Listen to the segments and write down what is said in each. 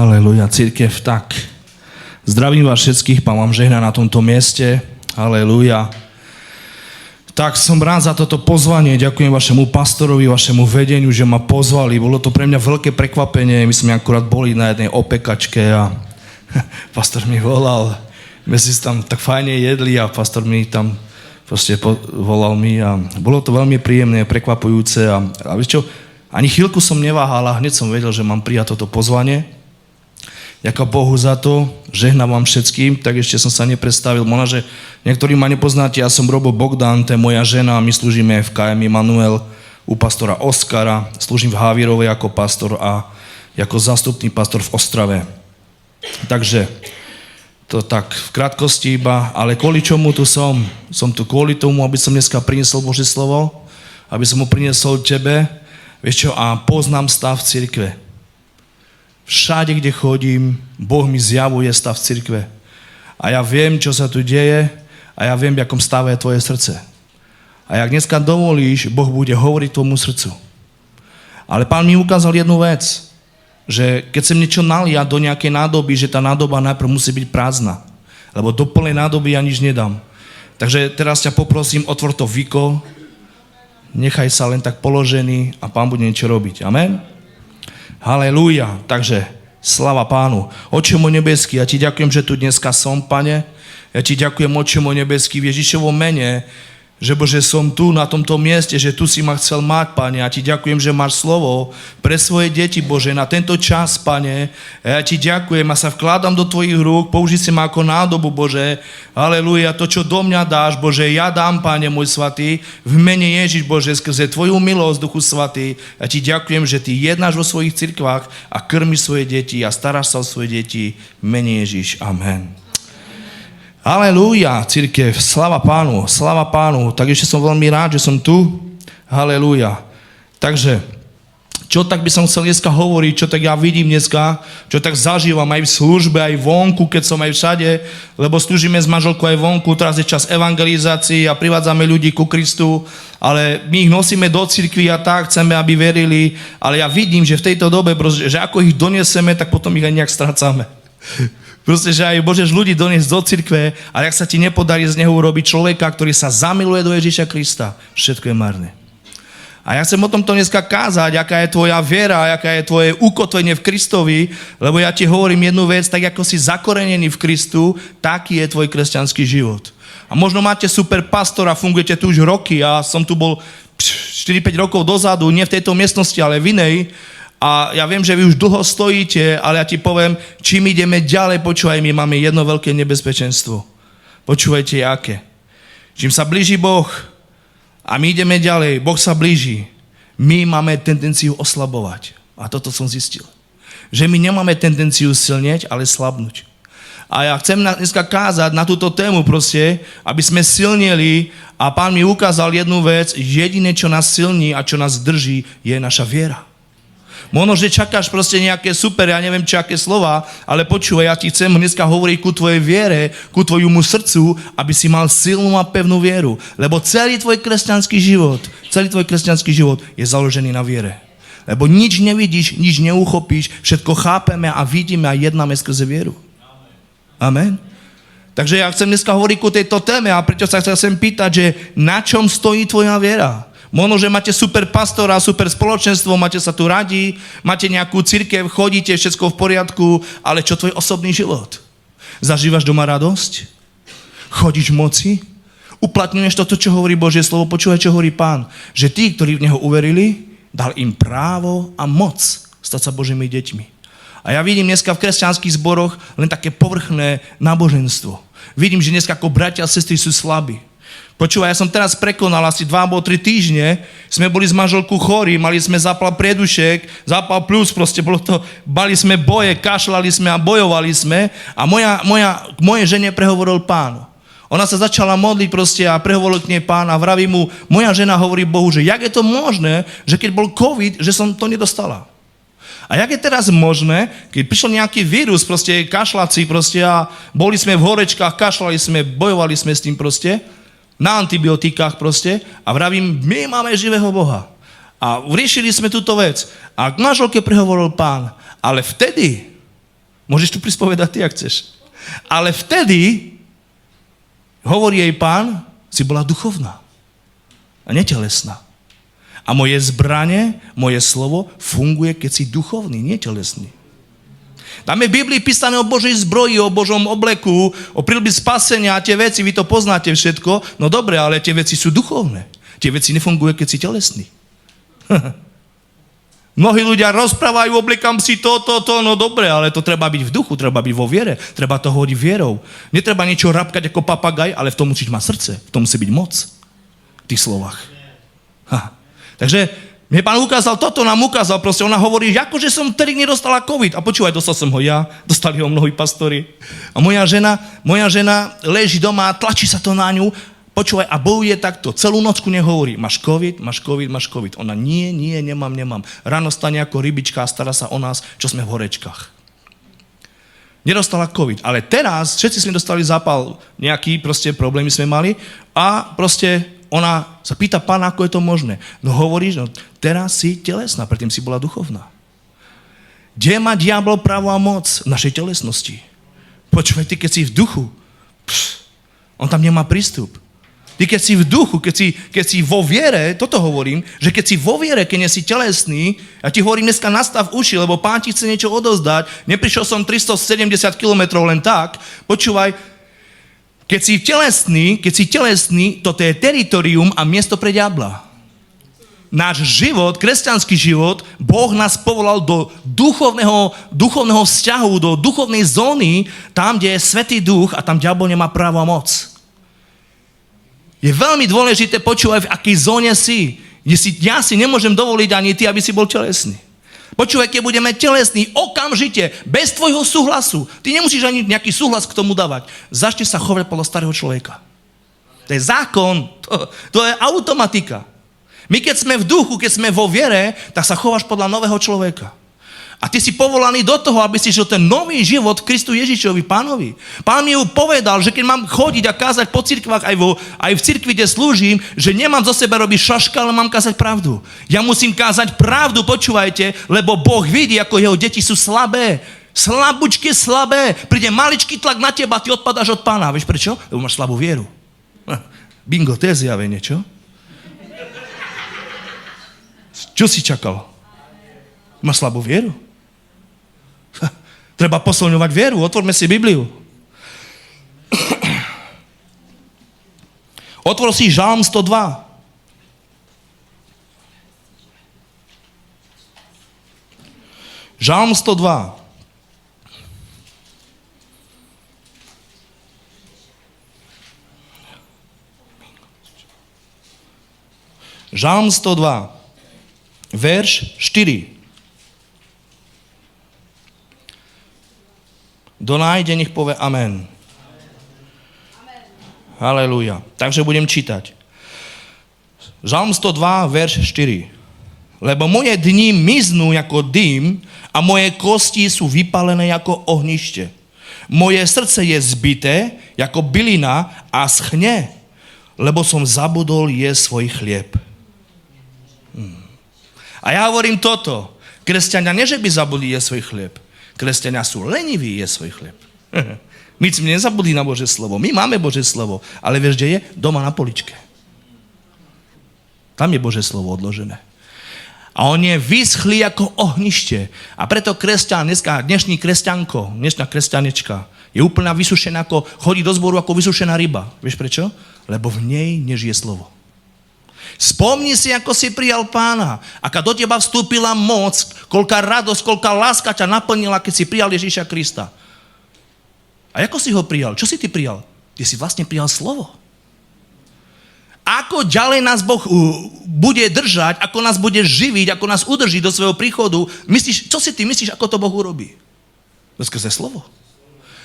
Haleluja, cirkev, tak. Zdravím vás všetkých, Pán vám žehná na tomto mieste. Haleluja. Tak som rád za toto pozvanie, ďakujem vašemu pastorovi, vašemu vedeniu, že ma pozvali. Bolo to pre mňa veľké prekvapenie, my sme akurát boli na jednej opekačke a pastor mi volal, my si tam tak fajne jedli a pastor mi tam proste volal mi a bolo to veľmi príjemné, prekvapujúce a vieš čo, ani chvíľku som neváhal a hneď som vedel, že mám prijať toto pozvanie. Ďakujem Bohu za to, žehnám vám všetkým, tak ešte som sa nepredstavil. Možno, že niektorí ma nepoznáte, ja som Robo Bogdan, to je moja žena, my slúžime v KM Immanuel u pastora Oskara, slúžim v Havírovej ako pastor a ako zástupný pastor v Ostrave. Takže to tak v krátkosti iba, ale kvôli čomu tu som? Som tu kvôli tomu, aby som dneska priniesol Božie slovo, aby som ho priniesol tebe, vieš čo, a poznám stav cirkve. Všade, kde chodím, Boh mi zjavuje stav cirkve. A ja viem, čo sa tu deje a ja viem, v akom stave je tvoje srdce. A jak dneska dovolíš, Boh bude hovoriť tomu srdcu. Ale Pán mi ukázal jednu vec, že keď sem niečo naliať do nejakej nádoby, že tá nádoba najprv musí byť prázdna. Lebo do plnej nádoby ja nič nedám. Takže teraz ťa poprosím, otvor to viko, nechaj sa len tak položený a Pán bude niečo robiť. Amen? Halelúja. Takže sláva Pánu. Oče môj nebeský, ja ti ďakujem, že tu dneska som, Pane. Ja ti ďakujem, Oče môj nebeský, v Ježišovom mene, že Bože, som tu na tomto mieste, že tu si ma chcel mať, Pane. Ja ti ďakujem, že máš slovo pre svoje deti, Bože, na tento čas, Pane. Ja ti ďakujem a sa vkladám do tvojich rúk, použij si ma ako nádobu, Bože. Halelúja, to, čo do mňa dáš, Bože, ja dám, Pane môj svatý, v mene Ježiš, Bože, skrze tvoju milosť, Duchu Svatý. Ja ti ďakujem, že ty jednáš vo svojich cirkvách a krmiš svoje deti a staráš sa o svoje deti. V mene Ježiš. Amen. Halelúja, cirkev, sláva Pánu. Tak ešte som veľmi rád, že som tu. Halelúja. Takže, čo tak by som chcel dneska hovoriť, čo tak ja vidím dneska, čo tak zažívam aj v službe, aj vonku, keď som aj všade, lebo slúžime s manželkou aj vonku, teraz je čas evangelizácií a privádzame ľudí ku Kristu, ale my ich nosíme do cirkvi a tak, chceme, aby verili, ale ja vidím, že v tejto dobe, že ako ich donieseme, tak potom ich aj nejak strácame. Proste, že aj môžeš ľudí doniesť do cirkve, ale ak sa ti nepodarí z neho urobiť človeka, ktorý sa zamiluje do Ježiša Krista, všetko je marné. A ja chcem o tomto dneska kázať, aká je tvoja viera, aká je tvoje ukotvenie v Kristovi, lebo ja ti hovorím jednu vec, tak ako si zakorenený v Kristu, taký je tvoj kresťanský život. A možno máte super pastora, fungujete tu už roky, ja som tu bol 4-5 rokov dozadu, nie v tejto miestnosti, ale v inej. A ja viem, že vy už dlho stojíte, ale ja ti poviem, čím ideme ďalej, počúvaj, my máme jedno veľké nebezpečenstvo. Počúvajte, aké. Čím sa blíži Boh a my ideme ďalej, Boh sa blíži, my máme tendenciu oslabovať. A toto som zistil. Že my nemáme tendenciu silnieť, ale slabnúť. A ja chcem dneska kázať na túto tému proste, aby sme silnili a Pán mi ukázal jednu vec, jediné, čo nás silní a čo nás drží, je naša viera. Možno, že čakáš proste nejaké super, ja neviem, čo aké slova, ale počúvaj, ja ti chcem dneska hovoriť ku tvojej viere, ku tvojmu srdcu, aby si mal silnú a pevnú vieru. Lebo celý tvoj kresťanský život je založený na viere. Lebo nič nevidíš, nič neuchopíš, všetko chápeme a vidíme a jednáme skrze vieru. Amen. Takže ja chcem dneska hovoriť ku tejto téme a prečo sa chcem pýtať, že na čom stojí tvoja viera? Možno, že máte super pastora, super spoločenstvo, máte sa tu radi, máte nejakú cirkev, chodíte, všetko v poriadku, ale čo tvoj osobný život? Zažívaš doma radosť? Chodíš v moci? Uplatňuješ to, čo hovorí Božie slovo? Počúvaj, čo hovorí Pán. Že tí, ktorí v Neho uverili, dal im právo a moc stať sa Božími deťmi. A ja vidím dneska v kresťanských zboroch len také povrchné náboženstvo. Vidím, že dneska ako bratia a sestry sú slabí. Počúvaj, ja som teraz prekonal, asi 2 alebo 3 týždne, sme boli s manželkou chorí, mali sme zápal priedušek, zápal plus, proste bolo to, bali sme boje, kašľali sme a bojovali sme a moje žene prehovoril Pán. Ona sa začala modliť proste a prehovoril k nej Pán a vraví mu, moja žena hovorí Bohu, že jak je to možné, že keď bol COVID, že som to nedostala. A jak je teraz možné, keď prišiel nejaký vírus, proste kašľací proste a boli sme v horečkách, kašľali sme, bojovali sme s tým proste, na antibiotikách proste a vravím, my máme živého Boha. A riešili sme túto vec. A k manželke prehovoril Pán, ale vtedy Môžeš tu prispovedať ty, ak chceš. Ale vtedy, hovorí jej Pán, si bola duchovná a netelesná. A moje zbranie, moje slovo funguje, keď si duchovný, netelesný. Tam je v Biblii písané o Božej zbroji, o Božom obleku, o príľubi spasenia a tie veci, vy to poznáte všetko. No dobre, ale tie veci sú duchovné. Tie veci nefungujú, keď si telesný. Mnohí ľudia rozprávajú, obliekam si to, no dobre, ale to treba byť v duchu, treba byť vo viere, treba to hovoriť vierou. Netreba niečo rapkať ako papagaj, ale v tom musíš mať srdce, v tom musí byť moc. V tých slovách. Takže mne Pán ukázal toto, nám ukázal, proste ona hovorí, že akože som vtedy nedostala COVID. A počúvaj, dostal som ho ja, dostali ho mnohí pastori. A moja žena leží doma, tlačí sa to na ňu, počúvaj, a bojuje takto. Celú nocku nehovorí, máš COVID. Ona, nie, nemám. Ráno stane ako rybička a stará sa o nás, čo sme v horečkách. Nedostala COVID, ale teraz všetci sme dostali zápal, nejaký proste problémy sme mali a proste ona sa pýta Pána, ako je to možné. No hovoríš, no teraz si telesná, predtým si bola duchovná. Kde má diabol právo a moc v našej telesnosti? Počúvaj, ty keď si v duchu, on tam nemá prístup. Ty keď si v duchu, keď si vo viere, toto hovorím, že keď si vo viere, keď nie si telesný, ja ti hovorím dneska nastav uši, lebo Pán ti chce niečo odovzdať, neprišiel som 370 kilometrov len tak, počúvaj, keď si telesný, toto je teritorium a miesto pre diabla. Náš život, kresťanský život, Boh nás povolal do duchovného vzťahu, do duchovnej zóny, tam, kde je Svätý Duch a tam diabol nemá právo a moc. Je veľmi dôležité počúvať, v akej zóne si. Ja si nemôžem dovoliť ani ty, aby si bol telesný. Počúvaj, keď budeme telesní, okamžite, bez tvojho súhlasu. Ty nemusíš ani nejaký súhlas k tomu dávať. Začne sa chovať podľa starého človeka. To je zákon, to je automatika. My keď sme v duchu, keď sme vo viere, tak sa chováš podľa nového človeka. A ty si povolaný do toho, aby si žil ten nový život v Kristu Ježišovi, Pánovi. Pán mi ju povedal, že keď mám chodiť a kázať po cirkvách, aj v cirkvi, kde slúžim, že nemám zo seba robiť šaška, ale mám kázať pravdu. Ja musím kázať pravdu, počúvajte, lebo Boh vidí, ako jeho deti sú slabé. Slabúčky, slabé. Príde maličký tlak na teba, ty odpadáš od Pána. Vieš prečo? Lebo máš slabú vieru. Bingo, to je zjavenie, čo? Čo si čakal? Máš slabú vieru? Treba posilňovať vieru. Otvorme si Bibliu. Otvor si Žalm 102. Žalm 102. Žalm 102. Verš 4. Kto nájde, nech povie amen. Halelúja. Takže budem čítať. Žalm 102, verš 4. Lebo moje dni miznú ako dym a moje kosti sú vypálené ako ohnište. Moje srdce je zbité ako bylina a schne, lebo som zabudol jesť svoj chlieb. A ja hovorím toto. Kresťania nie, že by zabudli jesť svoj chlieb. Kresťania sú leniví jesť svoj chlieb. My sme nezabudli na Božie slovo. My máme Božie slovo. Ale vieš, kde je? Doma na poličke. Tam je Božie slovo odložené. A on je vyschlý ako ohnište. A preto kresťan, dnešná kresťanečka je úplne vysušená, ako chodí do zboru ako vysušená ryba. Vieš prečo? Lebo v nej nežije slovo. Spomni si, ako si prijal Pána. Aká do teba vstúpila moc, koľká radosť, koľká láska ťa naplnila, keď si prijal Ježíša Krista. A ako si ho prijal? Čo si ty prijal? Ty si vlastne prijal slovo. Ako ďalej nás Boh bude držať, ako nás bude živiť, ako nás udrží do svojho príchodu, čo si ty myslíš, ako to Boh urobí? To skrze slovo.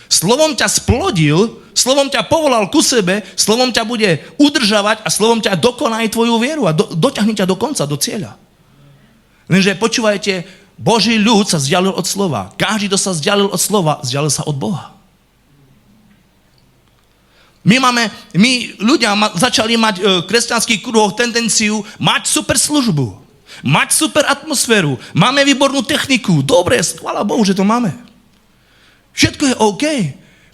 Slovom ťa splodil, slovom ťa povolal ku sebe, slovom ťa bude udržavať a slovom ťa dokoná aj tvoju vieru a doťahne ťa do konca, do cieľa. Lenže počúvajte, Boží ľud sa vzdialil od slova. Každý, kto sa vzdialil od slova, vzdialil sa od Boha. My ľudia začali mať v kresťanských kruhoch tendenciu mať super službu, mať super atmosféru, máme výbornú techniku, dobre, chvála Bohu, že to máme. Všetko je OK.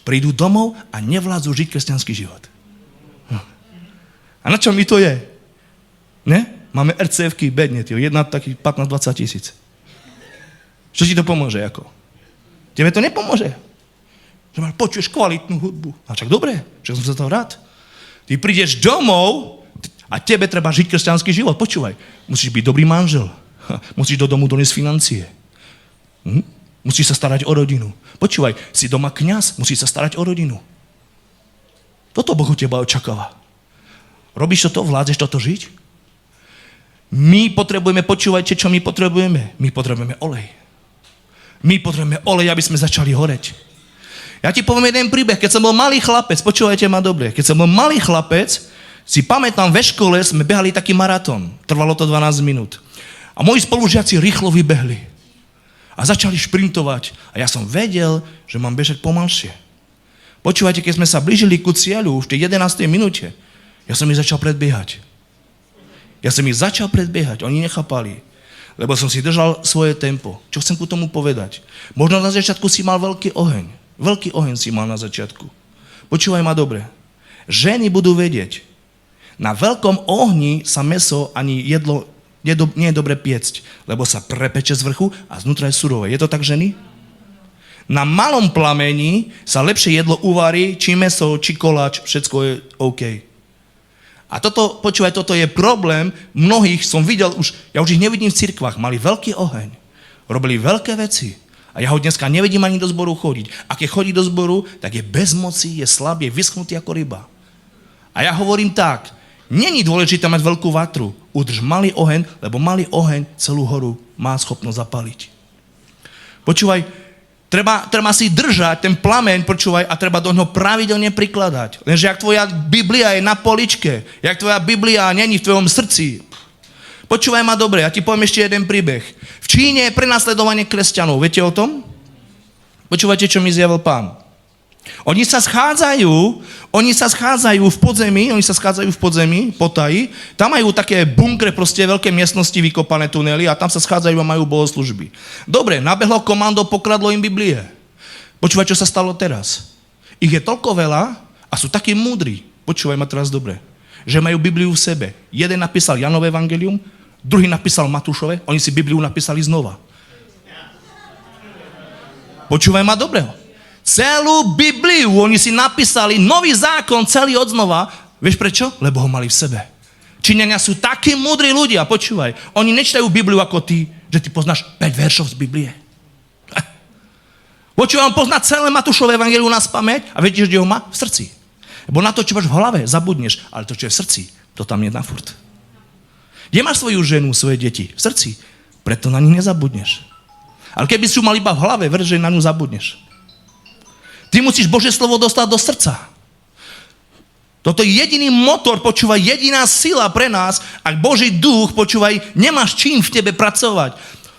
Prídu domov a nevládzu žiť kresťanský život. A na čom mi to je? Ne? Máme RCF-ky bedne, jedna taký 15-20 tisíc. Čo ti to pomôže, ako? Tebe to nepomôže. Že počuješ kvalitnú hudbu. A čak dobre, že som sa toho rád. Ty prídeš domov a tebe treba žiť kresťanský život. Počúvaj, musíš byť dobrý manžel. Musíš do domu doniesť financie. Musíš sa starať o rodinu. Počúvaj, si doma kňaz, musíš sa starať o rodinu. Toto Boh od teba očakáva. Robíš toto, vládzeš toto žiť? My potrebujeme, počúvajte, čo my potrebujeme. My potrebujeme olej. My potrebujeme olej, aby sme začali horeť. Ja ti poviem jeden príbeh. Keď som bol malý chlapec, počúvajte ma dobre, keď som bol malý chlapec, si pamätám, ve škole sme behali taký maratón. Trvalo to 12 minút. A moji spolužiaci rýchlo vybehli. A začali šprintovať. A ja som vedel, že mám bežať pomalšie. Počúvajte, keď sme sa blížili ku cieľu v tej 11. minúte, ja som ich začal predbiehať. Oni nechápali. Lebo som si držal svoje tempo. Čo chcem ku tomu povedať? Možno na začiatku si mal veľký oheň. Veľký oheň si mal na začiatku. Počúvaj ma dobre. Ženy budú vedieť. Na veľkom ohni sa mäso ani jedlo nie je dobre piecť, lebo sa prepeče z vrchu a znútra je surové. Je to tak, ženy? Na malom plameni sa lepšie jedlo uvarí, či mäso, či koláč, všetko je OK. A toto, počúvaj, toto je problém. Mnohých som videl ja už ich nevidím v cirkvách, mali veľký oheň. Robili veľké veci. A ja ho dneska nevidím ani do zboru chodiť. A keď chodí do zboru, tak je bez moci, je slabý, je vyschnutý ako ryba. A ja hovorím tak, není dôležité mať veľkú vatru. Udrž malý oheň, lebo malý oheň celú horu má schopnosť zapaliť. Počúvaj, Treba si držať ten plameň, počúvaj, a treba do ňoho pravidelne prikladať. Lenže ak tvoja Biblia je na poličke, jak tvoja Biblia není v tvojom srdci. Počúvaj ma dobre, ja ti poviem ešte jeden príbeh. V Číne je prenasledovanie kresťanov. Viete o tom? Počúvajte, čo mi zjavil Pán. Oni sa schádzajú v podzemí, potají, tam majú také bunkre, proste veľké miestnosti, vykopané tunely a tam sa schádzajú a majú bohoslúžby. Dobre, nabehlo komando, pokradlo im Biblie. Počúvaj, čo sa stalo teraz. Ich je toľko veľa a sú takí múdri. Počúvaj ma teraz dobre. Že majú Bibliu v sebe. Jeden napísal Janové evangelium, druhý napísal Matúšové, oni si Bibliu napísali znova. Počúvaj ma dobre. Celú Bibliu oni si napísali, nový zákon, celý odznova. Vieš prečo? Lebo ho mali v sebe. Číňania sú takí múdri ľudia, počúvaj. Oni nečtajú Bibliu ako ty, že ty poznáš 5 veršov z Biblie. Počúvaj, on pozná celé Matúšové evangelium na spamäť a viete, že ho má v srdci. Lebo na to, čo máš v hlave, zabudneš, ale to, čo je v srdci, to tam je na furt. Kde máš svoju ženu, svoje deti? V srdci. Preto na nich nezabudneš. Ale keby si ju mal iba v hlave, ver, že na ňu zabudneš. Ty musíš Božie slovo dostať do srdca. Toto je jediný motor, počúvaj, jediná sila pre nás, ak Boží duch, počúvaj, nemáš čím v tebe pracovať.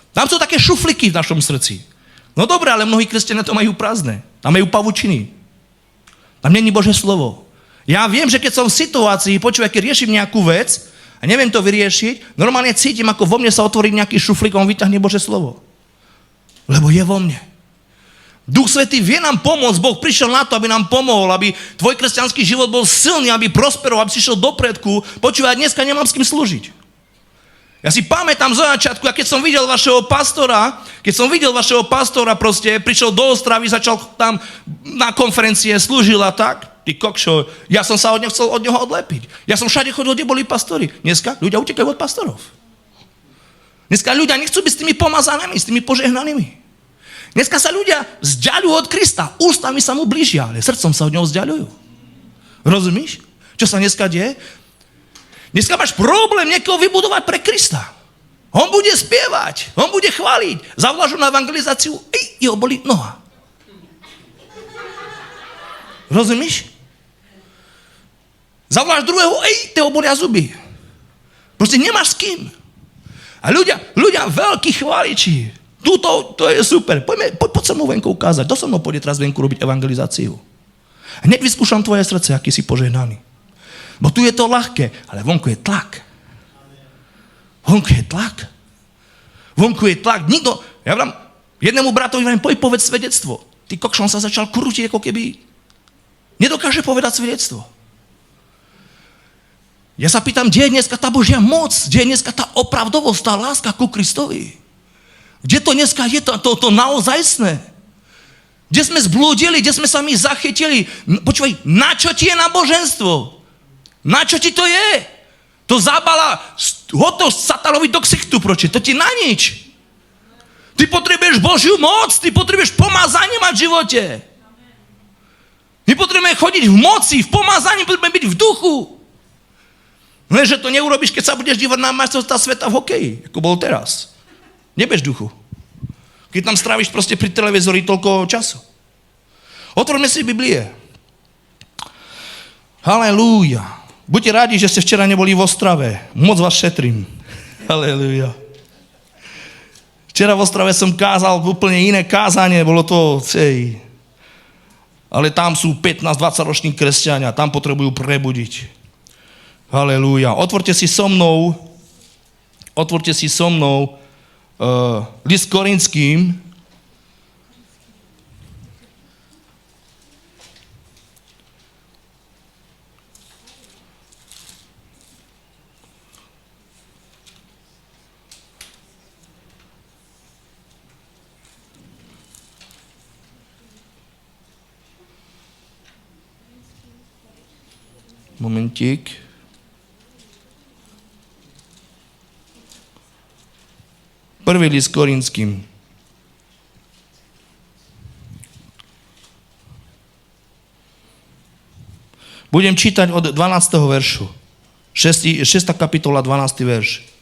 Tam sú také šufliky v našom srdci. No dobré, ale mnohí kresťania to majú prázdne. Tam majú pavučiny. Tam není Božie slovo. Ja viem, že keď som v situácii, počúvaj, keď riešim nejakú vec a neviem to vyriešiť, normálne cítim, ako vo mne sa otvorí nejaký šuflík a on vyťahne Božie slovo. Lebo je vo mne. Duch Svätý vie nám pomôcť, Boh prišiel na to, aby nám pomohol, aby tvoj kresťanský život bol silný, aby prosperoval, aby si šiel do predku. Počúvaj, dneska nemám s kým slúžiť. Ja si pamätám zo začiatku, keď som videl vašeho pastora, proste prišiel do Ostravy, začal tam na konferencie, slúžil a tak. Ty kokšo, ja som sa chcel od neho odlepiť. Ja som všade chodil, kde boli pastori. Dneska ľudia utekajú od pastorov. Dneska ľudia nechcú byť s tými pomazanými, s tými požehnanými. Dneska sa ľudia vzdiaľujú od Krista. Ústami sa mu blížia, ale srdcom sa od neho vzdiaľujú. Rozumíš? Čo sa dneska deje? Dneska máš problém niekoho vybudovať pre Krista. On bude spievať, on bude chváliť. Zavoláš na evangelizáciu, jeho bolí noha. Rozumíš? Zavoláš druhého, toho bolia zuby. Proste nemáš s kým. A ľudia veľkí chváliči. To je super. Poď sa mu venku ukázať. To so mnou pôjde teraz venku robiť evangelizáciu. Hneď vyskúšam tvoje srdce, aký si požehnaný. Bo tu je to ľahké, ale vonku je tlak. Vonku je tlak. Nikto, ja vám jednému bratovi povedz svedectvo. Ty kokšon sa začal krútiť, ako keby nedokáže povedať svedectvo. Ja sa pýtam, kde je dneska tá Božia moc? Kde je dneska tá opravdovosť, tá láska ku Kristovi? Kde to dneska je to naozajstné? Kde sme zblúdili, kde sme sa my zachytili? Počúvaj, na čo ti je náboženstvo? Na čo ti to je? To zabala hotosť satanovi do ksichtu, proči. To ti na nič. Ty potrebuješ Božiu moc, ty potrebuješ pomazanie mať v živote. My potrebujeme chodiť v moci, v pomazaní, potrebujeme byť v duchu. Lenže to neurobíš, keď sa budeš dívať na majstrovstvá sveta v hokeji, ako bol teraz. Nebež duchu. Keď tam stráviš proste pri televízori toľko času. Otvorme si Biblie. Halelúja. Buďte rádi, že ste včera neboli v Ostrave. Moc vás šetrím. Halelúja. Včera v Ostrave som kázal úplne iné kázanie, bolo to ale tam sú 15-20 roční kresťania, tam potrebujú prebudiť. Halelúja. Otvorte si so mnou list Korinským. Momentík. Prvý list Korinským. Budem čítať od 12. veršu. 6. kapitola, 12. verš.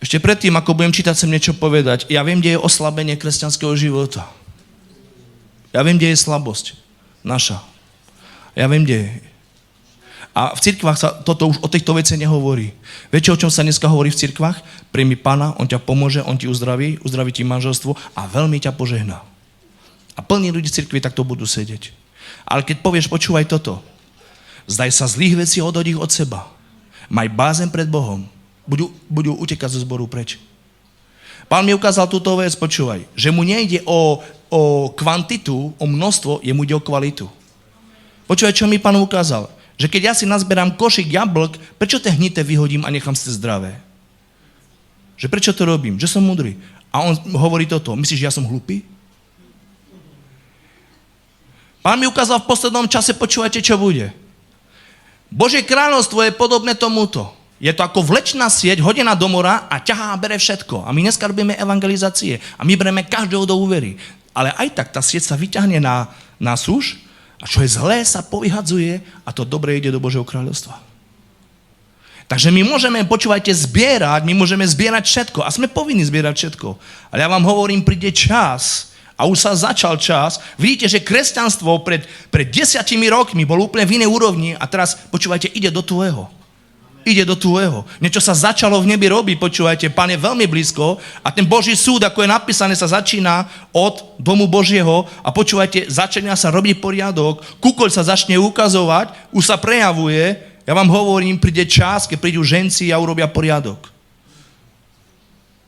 Ešte predtým, ako budem čítať, chcem niečo povedať. Ja viem, kde je oslabenie kresťanského života. Ja viem, kde je slabosť naša. Ja viem, kde je. A v cirkvách sa toto už o týchto veciach nehovorí. Viete, o čom sa dneska hovorí v cirkvách? Príjmi Pána, on ťa pomôže, on ti uzdraví ti manželstvo a veľmi ťa požehná. A plní ľudí v cirkvi takto budú sedieť. Ale keď povieš, počúvaj toto, zdaj sa zlých vecí, odhoď ich od seba. Maj bázeň pred Bohom. Budú utekať zo zboru preč. Pán mi ukázal túto vec, počúvaj, že mu nejde o kvantitu, o množstvo, jemu ide o kvalitu. Počúvaj, čo mi Pán ukázal. Že keď ja si nazberám košík jablk, prečo tie hnité vyhodím a nechám si zdravé? Že prečo to robím? Že som múdry. A on hovorí toto. Myslíš, že ja som hlupý? Pán mi ukázal v poslednom čase, počúvajte, čo bude. Božie kráľovstvo je podobné tomuto. Je to ako vlečná sieť hodená do mora a ťahá a bere všetko. A my dneska robíme evangelizácie a my bereme každého do úvery. Ale aj tak tá sieť sa vyťahne na súš a čo je zlé sa povyhadzuje a to dobré ide do Božieho kráľovstva. Takže my môžeme, počúvajte, zbierať, my môžeme zbierať všetko a sme povinni zbierať všetko. Ale ja vám hovorím, príde čas a už sa začal čas. Vidíte, že kresťanstvo pred 10 rokmi bolo úplne v inej úrovni a teraz, počúvajte, ide do tvojho. Ide do tvojho. Niečo sa začalo v nebi robiť, počúvajte, Pán je veľmi blízko a ten Boží súd, ako je napísané, sa začína od domu Božieho a počúvajte, začína sa robiť poriadok, kúkoľ sa začne ukazovať, už sa prejavuje, ja vám hovorím, príde čas, keď prídu ženci a urobia poriadok.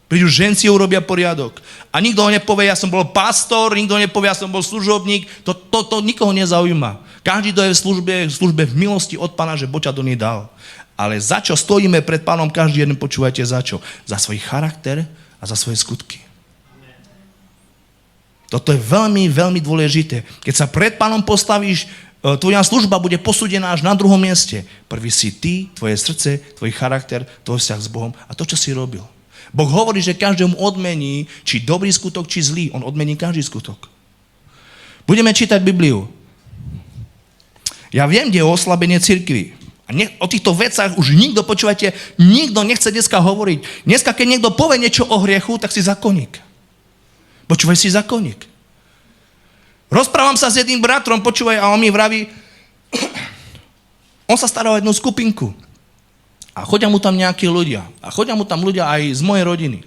Prídu ženci a urobia poriadok. A nikto ho nepovie, ja som bol pastor, nikto nepovie, ja som bol služobník, to nikoho nezaujíma. Každý, kto je v službe v milosti od Pána, že Boh ťa do nej dal. Ale za čo stojíme pred Pánom každý jeden, počúvajte, za čo? Za svoj charakter a za svoje skutky. Toto je veľmi, veľmi dôležité. Keď sa pred Pánom postavíš, tvoja služba bude posúdená až na druhom mieste. Prvý si ty, tvoje srdce, tvoj charakter, tvoj vzťah s Bohom a to, čo si robil. Boh hovorí, že každému odmení, či dobrý skutok, či zlý. On odmení každý skutok. Budeme čítať Bibliu. Ja viem, kde je oslabenie cirkvi. A o týchto vecach už nikto, počúvajte, nikto nechce dneska hovoriť. Dneska, keď niekto povie niečo o hriechu, tak si zákonník. Počúvaj, si zákonník. Rozprávam sa s jedným bratrom, počúvaj, a on mi vraví, on sa stará o jednu skupinku. A chodia mu tam nejakí ľudia. A chodia mu tam ľudia aj z mojej rodiny.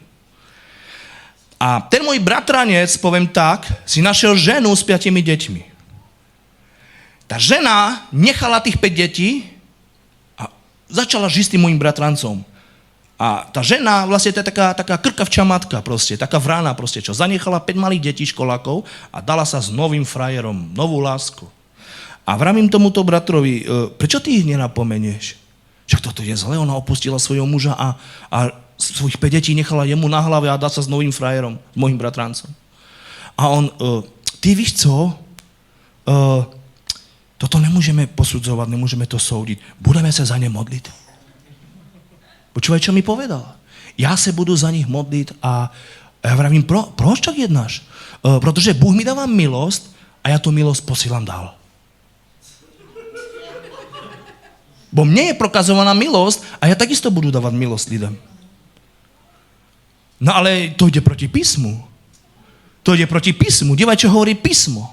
A ten môj bratranec, poviem tak, si našiel ženu s 5 deťmi. Tá žena nechala tých 5 detí začala žiť s tým mojim bratrancom. A tá žena, vlastne to je taká krkavčia matka proste, taká vrana proste, čo zanechala 5 malých detí školákov a dala sa s novým frajerom, novú lásku. A vravím tomuto bratrovi, prečo ty ich nenapomenieš? Však toto je zle, ona opustila svojho muža a svojich 5 detí nechala jemu na hlave a dá sa s novým frajerom, s mojim bratrancom. A on, ty víš co? Toto nemôžeme posudzovať, nemôžeme to súdiť. Budeme sa za ne modliť. Počúvaj, čo mi povedal. Ja sa budu za nich modliť a ja vravím, proč tak jednáš? Protože Bůh mi dáva milosť a ja tú milosť posílam dál. Bo mne je prokazovaná milosť a ja takisto budu dávať milosť ľuďom. No ale to ide proti písmu. To ide proti písmu. Dívaj, čo hovorí písmo.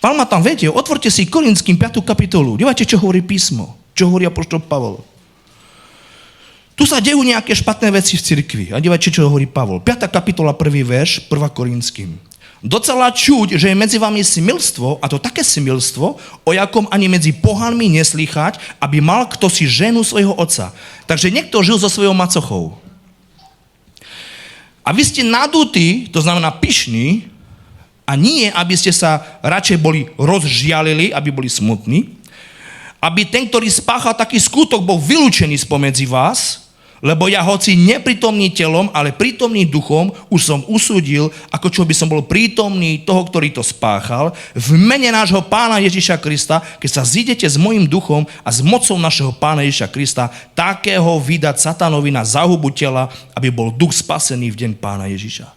Pán ma tam, viete, otvorte si Korinským 5. kapitolu. Dívajte, čo hovorí písmo. Čo hovorí apoštol Pavol. Tu sa dejú nejaké špatné veci v cirkvi. A dívajte, čo hovorí Pavol. 5. kapitola, 1. verš, 1. Korinským. Docela čuť, že je medzi vami smilstvo, a to také smilstvo, o jakom ani medzi pohanmi neslýchať, aby mal kto si ženu svojho otca. Takže niekto žil so svojou macochou. A vy ste nadutí, to znamená pyšní, a nie, aby ste sa radšej boli rozžialili, aby boli smutní, aby ten, ktorý spáchal taký skutok, bol vylúčený spomedzi vás, lebo ja hoci neprítomný telom, ale prítomný duchom, už som usúdil, ako čo by som bol prítomný toho, ktorý to spáchal, v mene nášho Pána Ježiša Krista, keď sa zídete s mojím duchom a s mocou našeho Pána Ježiša Krista, takého vydať satanovi na záhubu tela, aby bol duch spasený v deň Pána Ježiša.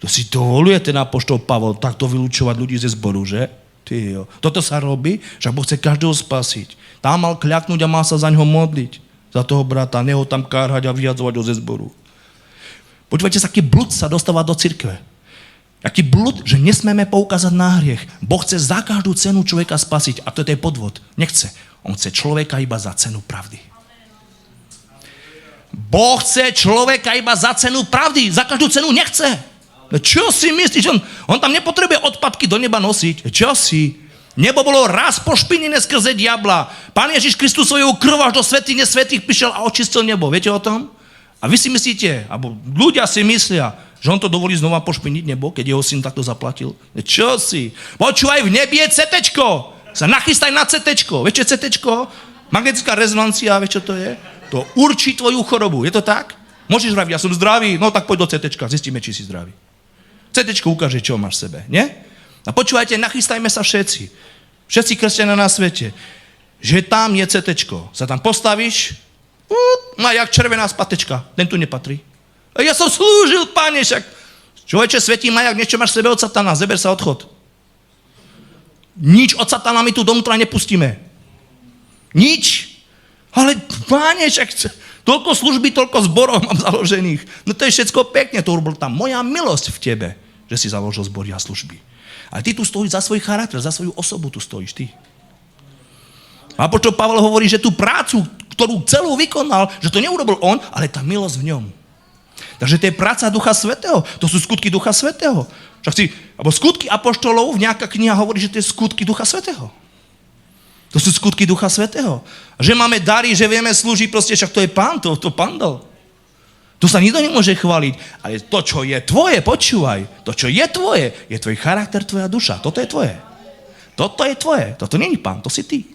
To si dovoluje ten apoštol Pavol takto vylúčovať ľudí ze zboru, že? Tyjo. Toto sa robí, že Boh chce každého spasiť. Tam mal kľaknúť a mal sa za ňoho modliť. Za toho brata, neho tam kárhať a vyjadzovať ho ze zboru. Počúvajte, aký blud sa dostáva do cirkve. Aký blud, že nesmieme poukázať na hriech. Boh chce za každú cenu človeka spasiť. A to je podvod. Nechce. On chce človeka iba za cenu pravdy. Boh chce človeka iba za cenu pravdy. Za každú cenu nechce. Čo si myslíš? On tam nepotrebuje odpadky do neba nosiť. Čo si? Nebo bolo raz pošpinené skrze diabla. Pán Ježiš Kristus svojou krvou až do svätyne svätých prišiel a očistil nebo. Viete o tom? A vy si myslíte, alebo ľudia si myslia, že on to dovolí znova pošpiniť nebo, keď jeho syn takto zaplatil? Čo si? Počúvaj, v nebi je CTčko. Sa nachystaj na CTčko. Vieš čo je CTčko? Magnetická rezonancia, vieš čo to je? To určí tvoju chorobu. Je to tak? Môžeš vraviť, ja som zdravý, no tak poď do CTčka, zistíme, či si zdravý. CTčko ukáže, čo máš v sebe, nie? A počúvajte, nachystajme sa všetci. Všetci kresťania na svete. Že tam je CTčko. Sa tam postavíš, má jak červená spatečka. Ten tu nepatrí. A ja som slúžil, Pane, však. Človeče, svetý majak, niečo máš v sebe od satana, zeber sa, odchod. Nič od satana my tu donútra nepustíme. Nič. Ale, Pane, však toľko služby, toľko zborov mám založených. No to je všetko pekne, to urobil tam moja milosť v tebe, že si založil zbory a služby. Ale ty tu stojíš za svoj charakter, za svoju osobu tu stojíš ty. A apoštol Pavel hovorí, že tú prácu, ktorú celú vykonal, že to neurobil on, ale tá milosť v ňom. Takže to je práca Ducha Svätého. To sú skutky Ducha Svätého. Alebo skutky apoštolov, nejaká kniha hovorí, že to je skutky Ducha Svätého. To sú skutky Ducha Svätého. A že máme dary, že vieme slúžiť, proste však to je Pán, to Pán dal. Tu sa nikto nemôže chváliť, ale to, čo je tvoje, počúvaj, to, čo je tvoje, je tvoj charakter, tvoja duša. Toto je tvoje. Toto je tvoje. Toto nie je Pán, to si ty.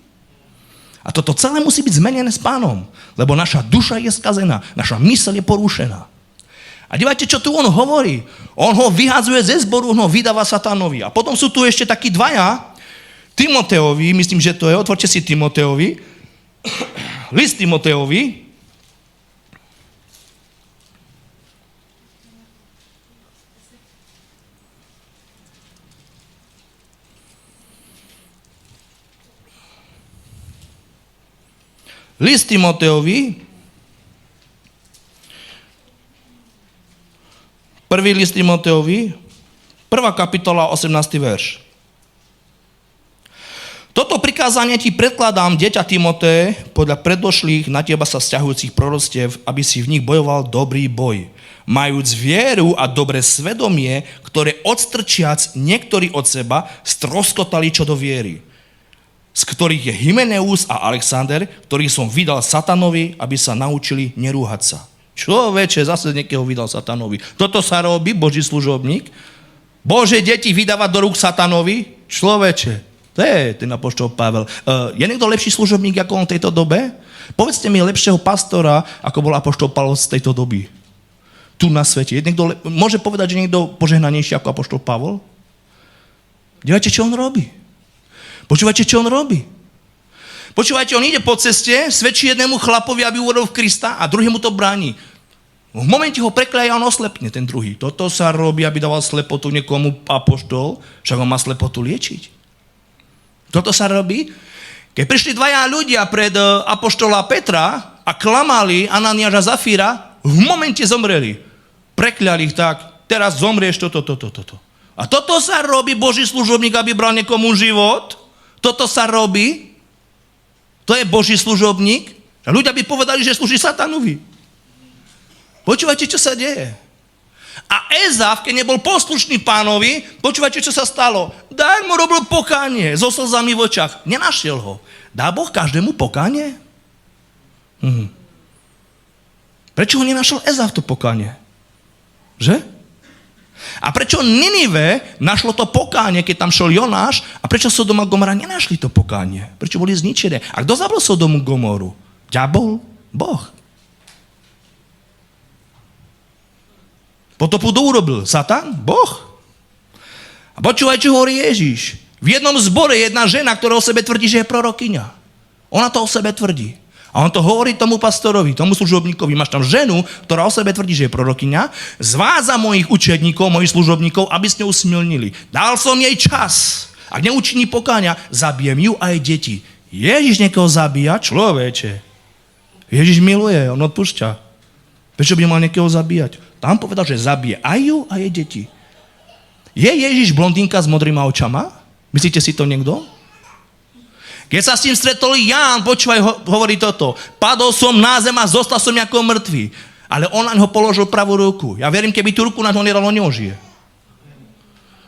A toto celé musí byť zmenené s Pánom, lebo naša duša je skazená, naša myseľ je porušená. A dívajte, čo tu on hovorí. On ho vyhadzuje ze zboru, on ho vydáva satanovi. A potom sú tu ešte takí dvaja, Timoteovi, myslím, že to je, otvorte si Timoteovi, list Timoteovi, List Timoteovi, prvý list Timoteovi, 1. kapitola, 18. verš. Toto prikázanie ti predkladám, dieťa Timoté, podľa predošlých na teba sa vzťahujúcich proroctiev, aby si v nich bojoval dobrý boj, majúc vieru a dobré svedomie, ktoré odstrčiac niektorí od seba stroskotali čo do viery. z ktorých je Hymeneus a Alexander, ktorých som vydal satanovi, aby sa naučili nerúhať sa. Človeče, zase niekého vydal satanovi. Toto sa robí, Boží služobník. Bože deti vydávať do rúk satanovi. Človeče, to je ten apoštol Pavel. Je niekto lepší služobník ako on v tejto dobe? Povedzte mi lepšieho pastora, ako bol apoštol Pavel z tejto doby. Tu na svete. Môže povedať, že niekto požehnanejší ako apoštol Pavel? Dívajte, čo on robí. Počúvajte, čo on robí. Počúvajte, on ide po ceste, svedčí jednému chlapovi, aby uveril v Krista a druhému to bráni. V momente ho prekляje a on oslepne, ten druhý. Toto sa robí, aby dával slepotu niekomu apoštol, však on má slepotu liečiť. Toto sa robí. Keď prišli dvaja ľudia pred apoštola Petra a klamali Ananiáša a Zafíra, v momente zomreli. Prekľali ich tak, teraz zomrieš toto. A toto sa robí Boží služobník, aby bral niekomu život. Toto sa robí. To je Boží služobník. A ľudia by povedali, že slúži satanovi. Počúvajte, čo sa deje. A Ezav, keď nebol poslušný pánovi, počúvajte, čo sa stalo. Daj mu robil pokánie so slzami v očach. Nenašiel ho. Dá Boh každému pokánie? Prečo ho nenašiel Ezav to pokánie? Že? A prečo Ninive našlo to pokánie, keď tam šel Jonáš, a prečo Sodom a Gomora nenašli to pokánie? Prečo boli zničené? A kto zabil Sodomu Gomoru? Ďabol? Boh. Potopu kto urobil? Satan? Boh. A počúvaj, čo hovorí Ježiš. V jednom zbore je jedna žena, ktorá o sebe tvrdí, že je prorokyňa. Ona to o sebe tvrdí. A on to hovorí tomu pastorovi, tomu služobníkovi. Máš tam ženu, ktorá o sebe tvrdí, že je prorokyňa, zvádza mojich učedníkov, mojich služobníkov, aby s ňou smilnili. Dal som jej čas. Ak neučiní pokáňa, zabijem ju a jej deti. Ježiš niekoho zabíja, človeče. Ježiš miluje, on odpúšťa. Prečo by mal niekoho zabíjať? Tam povedal, že zabije aj ju a jej deti. Je Ježiš blondínka s modrýma očama? Myslíte si to niekto? Keď sa s ním stretol Ján, počúvaj, hovorí toto. Padol som na zem a zostal som ako mŕtvý. Ale on na ňo položil pravú ruku. Ja verím, keby tú ruku na ňo nedal, on neožije.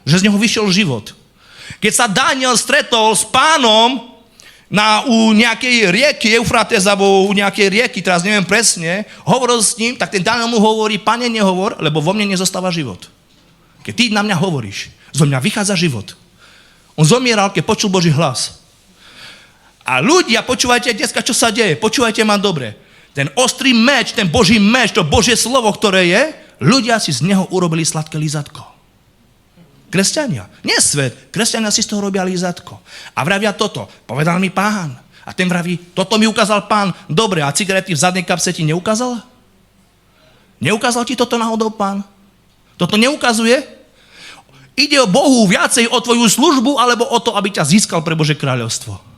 Že z neho vyšiel život. Keď sa Daniel stretol s pánom u nejakej rieky, Eufrates, alebo u nejakej rieky, teraz neviem presne, hovoril s ním, tak ten Daniel mu hovorí, pane, nehovor, lebo vo mne nezostáva život. Keď ty na mňa hovoríš, zo mňa vychádza život. On zomieral, keď počul Boží hlas. A ľudia, počúvajte dneska, čo sa deje, počúvajte ma dobre. Ten ostrý meč, ten Boží meč, to Božie slovo, ktoré je, ľudia si z neho urobili sladké lízatko. Kresťania, nie svet, kresťania si z toho robia lízatko. A vravia toto, povedal mi pán. A ten vraví, toto mi ukázal pán, dobre, a cigarety v zadnej kapse ti neukázal? Neukázal ti toto náhodou pán? Toto neukazuje? Ide o Bohu viacej o tvoju službu, alebo o to, aby ťa získal pre Božie kráľovstvo.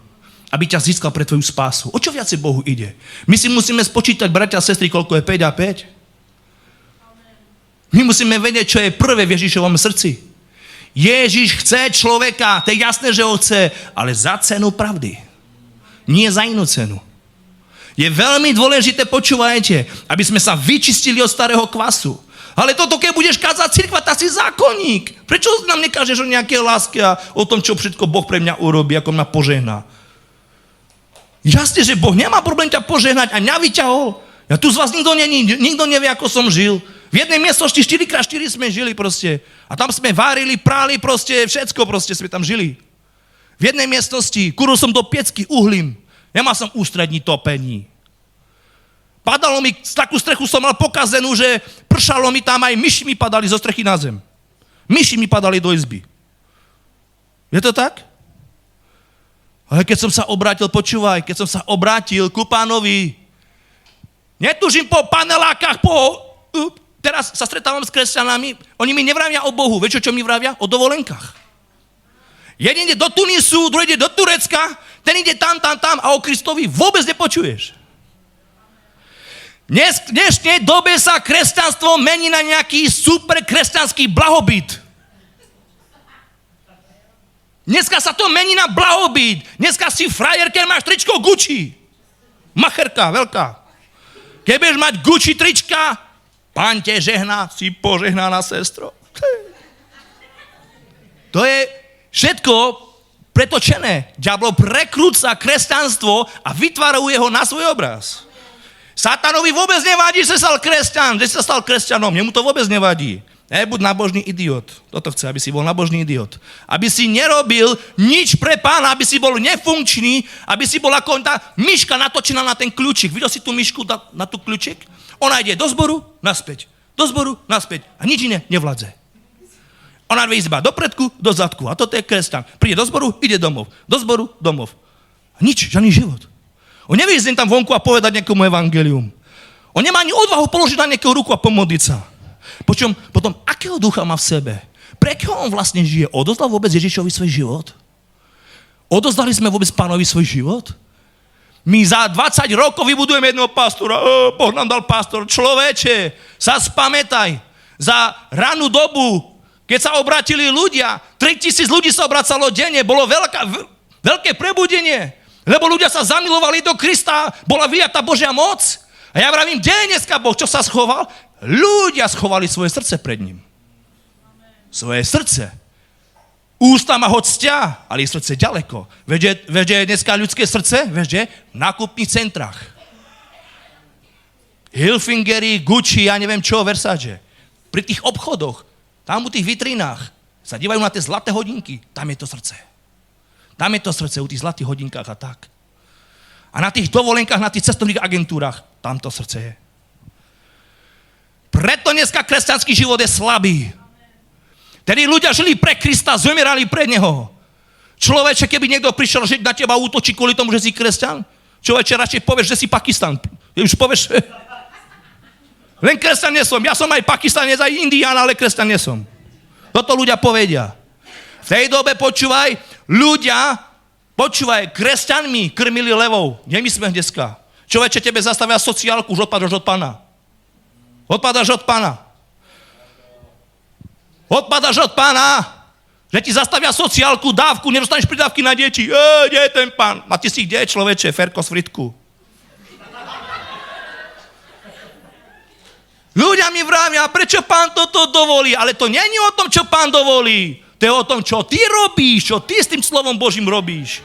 Aby ťa získal pre tvoju spásu. O čo viacej Bohu ide? My si musíme spočítať, bratia a sestry, koľko je 5 a 5. My musíme vedieť, čo je prvé v Ježišovom srdci. Ježiš chce človeka, to je jasné, že ho chce, ale za cenu pravdy. Nie za inú cenu. Je veľmi dôležité, počúvajte, aby sme sa vyčistili od starého kvasu. Ale toto, keď budeš kázať cirkva, tak si zákonník. Prečo nám nekážeš o nejaké láske a o tom, čo všetko Boh pre mňa urobí, ako ma požehná? Jasne, že Boh nemá problém ťa požehnať a mňa vyťahol. Ja tu z vás nikto nevie, ako som žil. V jednej miestnosti 4x4 sme žili proste. A tam sme varili, prali proste, všetko proste sme tam žili. V jednej miestnosti, kuril som do piecky uhlím. Nemal som ústrední topení. Padalo mi, takú strechu som mal pokazenú, že pršalo mi tam, aj myši mi padali zo strechy na zem. Myši mi padali do izby. Je to tak? Ale keď som sa obrátil, počúvaj, keď som sa obrátil ku pánovi, netužím po panelákach, teraz sa stretávam s kresťanami, oni mi nevravia o Bohu, vieš, čo mi vravia? O dovolenkách. Jeden ide do Tunisu, druhý ide do Turecka, ten ide tam a o Kristovi vôbec nepočuješ. V dnešnej dobe sa kresťanstvo mení na nejaký super kresťanský blahobyt. Dneska sa to mení na blahobyt. Dneska si frajer, keď máš tričko Gucci. Macherka, veľká. Keď budeš mať Gucci trička, pán te žehná, si požehnaná sestro. To je všetko pretočené. Diabol prekrúca kresťanstvo a vytvára jeho na svoj obraz. Satanovi vôbec nevadí, že sa stal kresťan, že sa stal kresťanom. Jemu to vôbec nevadí. Buď nabožný idiot. Toto chce, aby si bol nabožný idiot. Aby si nerobil nič pre Pána, aby si bol nefunkčný, aby si bol ako tá myška natočená na ten kľúčik. Videl si tú myšku na tú kľúčik? Ona ide do zboru, naspäť. Do zboru, naspäť. A nič iné nevládze. Ona vie iba do predku, do zadku. A toto je kresťan. Príde do zboru, ide domov. Do zboru, domov. A nič, žiadny život. On nevie ísť tam vonku a povedať niekomu evangelium. On nemá ani odvahu položiť na niekoho ruku a pomodliť sa. Potom, akého ducha má v sebe? Pre koho on vlastne žije? Odozdal vôbec Ježišovi svoj život? Odozdali sme vôbec Pánovi svoj život? My za 20 rokov vybudujeme jedného pastora. Boh nám dal pastor. Človeče, sa spamätaj. Za ranú dobu, keď sa obratili ľudia, 3000 ľudí sa obracalo denne, bolo veľké prebudenie, lebo ľudia sa zamilovali do Krista, bola vyjatá Božia moc. A ja vravím, kde je dneska Boh? Čo sa schoval? Ľudia schovali svoje srdce pred ním. Svoje srdce. Ústa ma ho ctia, ale ich srdce ďaleko. Vieš, kde je dneska ľudské srdce? Vieš, kde? V nákupných centrách. Hilfingeri, Gucci, ja neviem čo, Versace. Pri tých obchodoch, tam u tých vitrinách sa dívajú na tie zlaté hodinky. Tam je to srdce. Tam je to srdce u tých zlatých hodinkách a tak. A na tých dovolenkách, na tých cestovných agentúrach, tam to srdce je. Preto dneska kresťanský život je slabý. Tedy ľudia žili pre Krista, zomierali pre Neho. Človeče, keby niekto prišiel žiť na teba útočiť kvôli tomu, že si kresťan, človeče, radšej povieš, že si Pakistan. Už povieš, len kresťan nie som. Ja som aj Pakistanec, aj Indián, ale kresťan nie som. Toto ľudia povedia. V tej dobe kresťanmi krmili levou. Nemyslíme dneska. Človeče, tebe zastavia sociálku, už odpadáš od Pána. Odpadáš od Pána. Odpadáš od Pána, že ti zastavia sociálku, dávku, nedostaneš pridávky na deti. Kde je ten Pán? A ty si kde, človeče? Ferko z Fritku. Ľudia mi vravia, prečo Pán toto dovolí? Ale to nie je o tom, čo Pán dovolí. To je o tom, čo ty robíš, čo ty s tým slovom Božím robíš.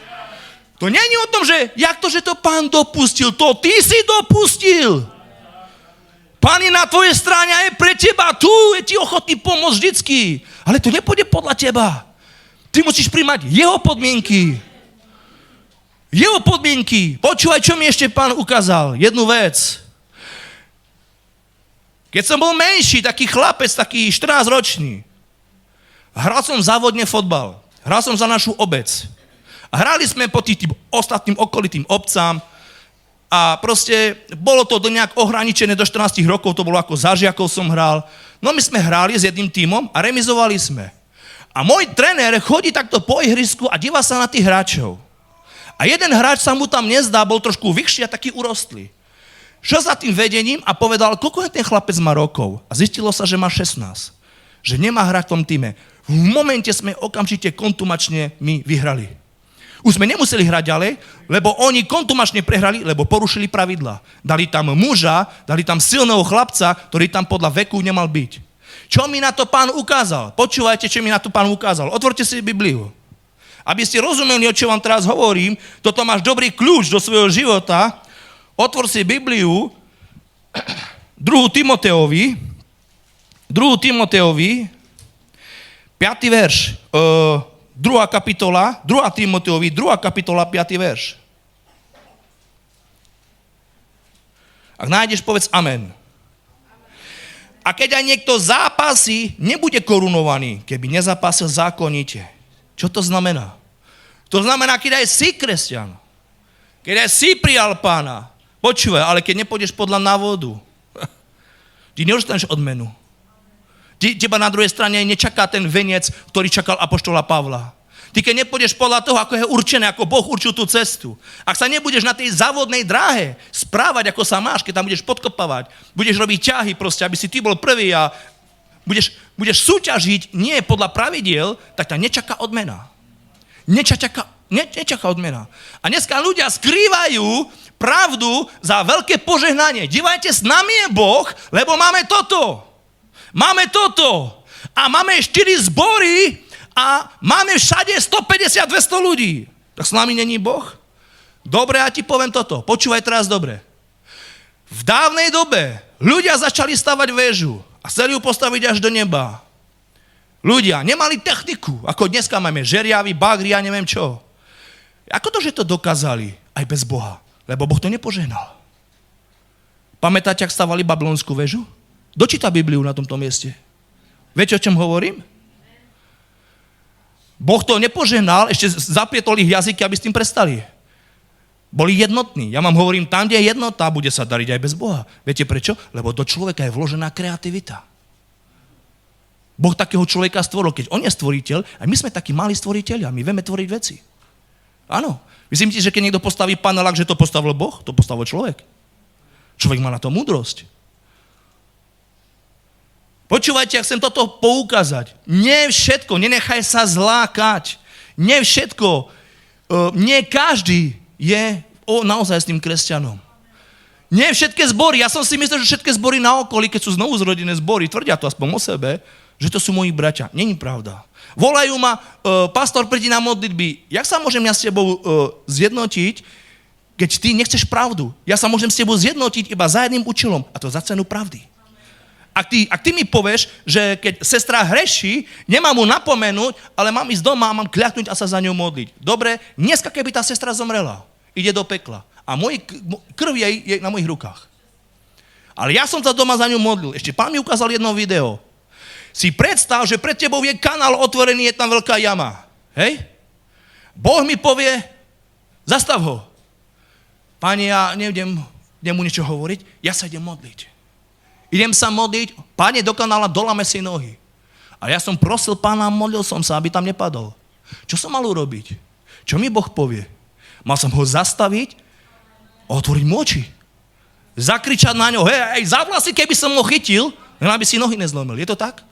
To nie je o tom, že jak to, že to Pán dopustil, to ty si dopustil. Pán je na tvojej strane a je pre teba tu, je ti ochotný pomôcť vždycky. Ale to nepôjde podľa teba. Ty musíš príjmať jeho podmienky. Jeho podmienky. Počúvaj, čo mi ešte Pán ukázal. Jednu vec. Keď som bol menší, taký chlapec, taký 14-ročný, hral som závodne fotbal. Hral som za našu obec. A hrali sme po tým ostatným okolitým obcám. A proste bolo to nejak ohraničené do 14 rokov, to bolo ako za žiakov som hral. No my sme hrali s jedným tímom a remizovali sme. A môj tréner chodí takto po ihrisku a díva sa na tých hráčov. A jeden hráč sa mu tam nezdá, bol trošku vyšší a taký urostlý. Šel za tým vedením a povedal, koľko ten chlapec má rokov. A zistilo sa, že má 16. Že nemá hrať v tom týme. V momente sme okamžite kontumačne my vyhrali. Už sme nemuseli hrať ďalej, lebo oni kontumačne prehrali, lebo porušili pravidla. Dali tam muža, dali tam silného chlapca, ktorý tam podľa veku nemal byť. Čo mi na to Pán ukázal? Počúvajte, čo mi na to Pán ukázal. Otvorte si Bibliu. Aby ste rozumeli, o čo vám teraz hovorím, toto máš dobrý kľúč do svojho života. Otvor si Bibliu, 2. Timoteovi, 5. verš, 2. kapitola, 2. Timoteovi, 2. kapitola, 5. verš. Ak nájdeš, povedz amen. A keď aj niekto zápasí, nebude korunovaný, keby nezápasil zákonite. Čo to znamená? To znamená, keď aj si kresťan, keď aj si prijal Pána, počúvaj, ale keď nepôjdeš podľa návodu, ty nedostaneš odmenu. Teba na druhej strane nečaká ten veniec, ktorý čakal apoštola Pavla. Ty keď nepôjdeš podľa toho, ako je určené, ako Boh určil tú cestu, ak sa nebudeš na tej závodnej dráhe správať, ako sa máš, keď tam budeš podkopávať, budeš robiť ťahy proste, aby si ty bol prvý a budeš súťažiť nie podľa pravidiel, tak ťa nečaká odmena. Nečaká odmena. A dneska ľudia skrývajú pravdu za veľké požehnanie. Dívajte, s nami je Boh, lebo máme toto. Máme toto. A máme 4 zbory a máme všade 150-200 ľudí. Tak s nami není Boh? Dobre, ja ti poviem toto. Počúvaj teraz dobre. V dávnej dobe ľudia začali stavať väžu a chceli ju postaviť až do neba. Ľudia nemali techniku, ako dneska máme žeriavy, bagry a neviem čo. Ako to, že to dokázali aj bez Boha? Lebo Boh to nepožehnal. Pamätáte, ak stavali babylonskú väžu? Dočíta Bibliu na tomto mieste. Viete, o čom hovorím? Boh to nepožehnal, ešte zapietol ich jazyky, aby s tým prestali. Boli jednotní. Ja vám hovorím, tam, kde je jednota, bude sa dariť aj bez Boha. Viete prečo? Lebo do človeka je vložená kreativita. Boh takého človeka stvoril. Keď on je stvoriteľ, a my sme takí malí stvoriteľi a my vieme tvoriť veci. Áno. Myslíte, že keď niekto postaví panelák, že to postavil Boh? To postavil človek. Človek má na to múdrosť. Počúvajte, ak chcem toto poukázať. Nie všetko, nenechaj sa zlákať. Nie všetko, nie každý je naozaj s tým kresťanom. Nie všetky zbory, ja som si myslel, že všetky zbory na okolí, keď sú znovu zrodené zbory, tvrdia to aspoň o sebe, že to sú moji bratia. Není pravda. Volajú ma, pastor, prídi na modlitby. Jak sa môžem ja s tebou zjednotiť, keď ty nechceš pravdu? Ja sa môžem s tebou zjednotiť iba za jedným účelom, a to za cenu pravdy. Ak ty mi povieš, že keď sestra hreší, nemám mu napomenúť, ale mám ísť doma a mám kľaknúť a sa za ňou modliť. Dobre, dneska keby tá sestra zomrela, ide do pekla a krv je na mojich rukách. Ale ja som sa doma za ňou modlil. Ešte pán mi ukázal jedno video. Si predstav, že pred tebou je kanál otvorený, je tam veľká jama. Hej? Boh mi povie, zastav ho. Páne, ja nejdem mu niečo hovoriť, ja sa idem modliť. Idem sa modliť, Páne, do kanála doláme si nohy. A ja som prosil Pána, modlil som sa, aby tam nepadol. Čo som mal urobiť? Čo mi Boh povie? Mal som ho zastaviť a otvoriť mu oči. Zakričať na ňo, hej, za vlasy, keby som ho chytil, len aby si nohy nezlomil. Je to tak?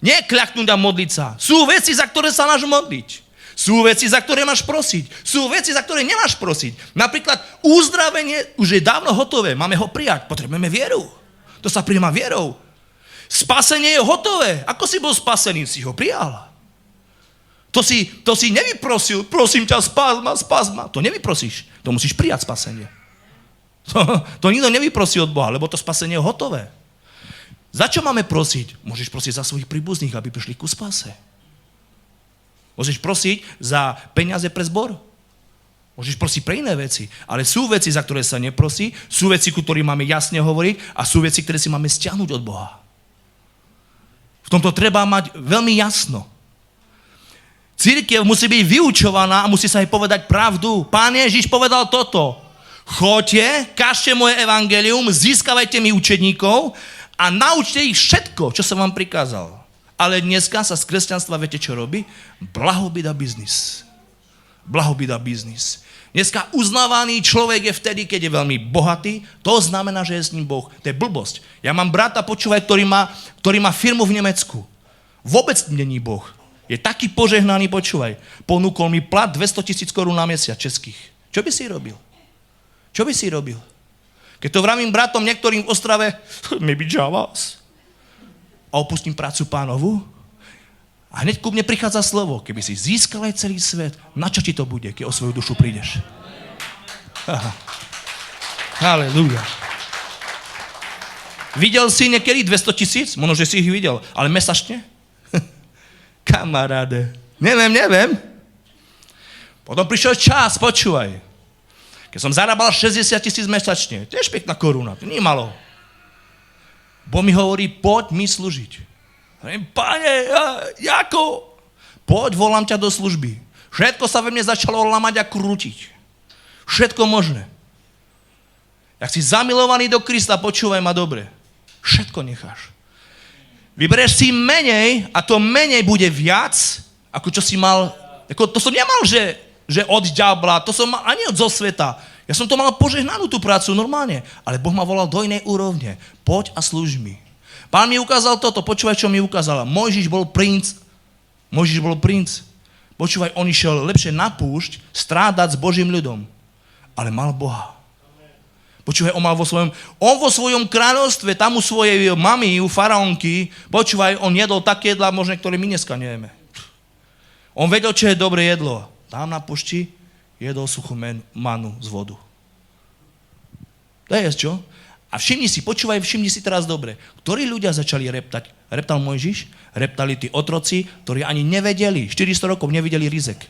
Nie kľaknúť a modliť sa. Sú veci, za ktoré sa máš modliť. Sú veci, za ktoré máš prosiť. Sú veci, za ktoré nemáš prosiť. Napríklad uzdravenie už je dávno hotové. Máme ho prijať. Potrebujeme vieru. To sa prijíma vierou. Spasenie je hotové. Ako si bol spasený? Si ho prijal. To si nevyprosil. Prosím ťa, spás ma. To nevyprosíš. To musíš prijať spasenie. To nikto nevyprosí od Boha, lebo to spasenie je hotové. Za čo máme prosiť? Môžeš prosiť za svojich príbuzných, aby prišli ku spáse. Môžeš prosiť za peniaze pre zbor. Môžeš prosiť pre iné veci. Ale sú veci, za ktoré sa neprosí, sú veci, ku ktorým máme jasne hovoriť a sú veci, ktoré si máme stiahnuť od Boha. V tomto treba mať veľmi jasno. Cirkev musí byť vyučovaná a musí sa jej povedať pravdu. Pán Ježiš povedal toto. Choďte, kážte moje evangelium, získavajte mi učeníkov a naučte ich všetko, čo som vám prikázal. Ale dneska sa z kresťanstva, viete, čo robí? Blahobyt a biznis. Blahobyt a biznis. Dneska uznávaný človek je vtedy, keď je veľmi bohatý. To znamená, že je s ním Boh. To je blbosť. Ja mám brata, počúvaj, ktorý má firmu v Nemecku. Vôbec není Boh. Je taký požehnaný, počúvaj. Ponúkol mi plat 200 000 korún na mesiac českých. Čo by si robil? Čo by si robil? Keď to vravím bratom niektorým v Ostrave, mi byča vás. A opustím prácu pánovu a hneď ku mne prichádza slovo. Keby si získal aj celý svet, na čo ti to bude, keď o svoju dušu prídeš? Halelúja. Videl si niekedy 200 000? Možno, že si ich videl, ale mesačne? Kamaráde. Neviem. Potom prišiel čas, počúvaj. Keď som zarábal 60 000 mesačne, to je pekná koruna, to nie je malo. Boh mi hovorí, poď mi slúžiť. Pane, ako? Poď, volám ťa do služby. Všetko sa ve mne začalo lamať a krútiť. Všetko možné. Ak si zamilovaný do Krista, počúvaj ma dobre. Všetko necháš. Vybereš si menej a to menej bude viac, ako čo si mal. To som nemal, že od diabla, to som mal ani od zo sveta. Ja som to mal požehnanú tú prácu normálne, ale Boh ma volal do inej úrovne. Poď a slúž mi. Pán mi ukázal toto, počúvaj, čo mi ukázal. Mojžiš bol princ. Počúvaj, on išiel lepšie na púšť strádať s Božím ľudom, ale mal Boha. Počúvaj, on vo svojom kráľovstve, tam u svojej mamy, u faraónky, počúvaj, on jedol také jedlá, možno, ktoré my dneska nejeme. On vedel, čo je dobré jedlo. Tam na pušti jedol suchú manu z vodu. To je čo? A všimni si teraz dobre. Ktorí ľudia začali reptať? Reptal Mojžiš? Reptali tí otroci, ktorí ani nevedeli. 400 rokov nevideli rizek.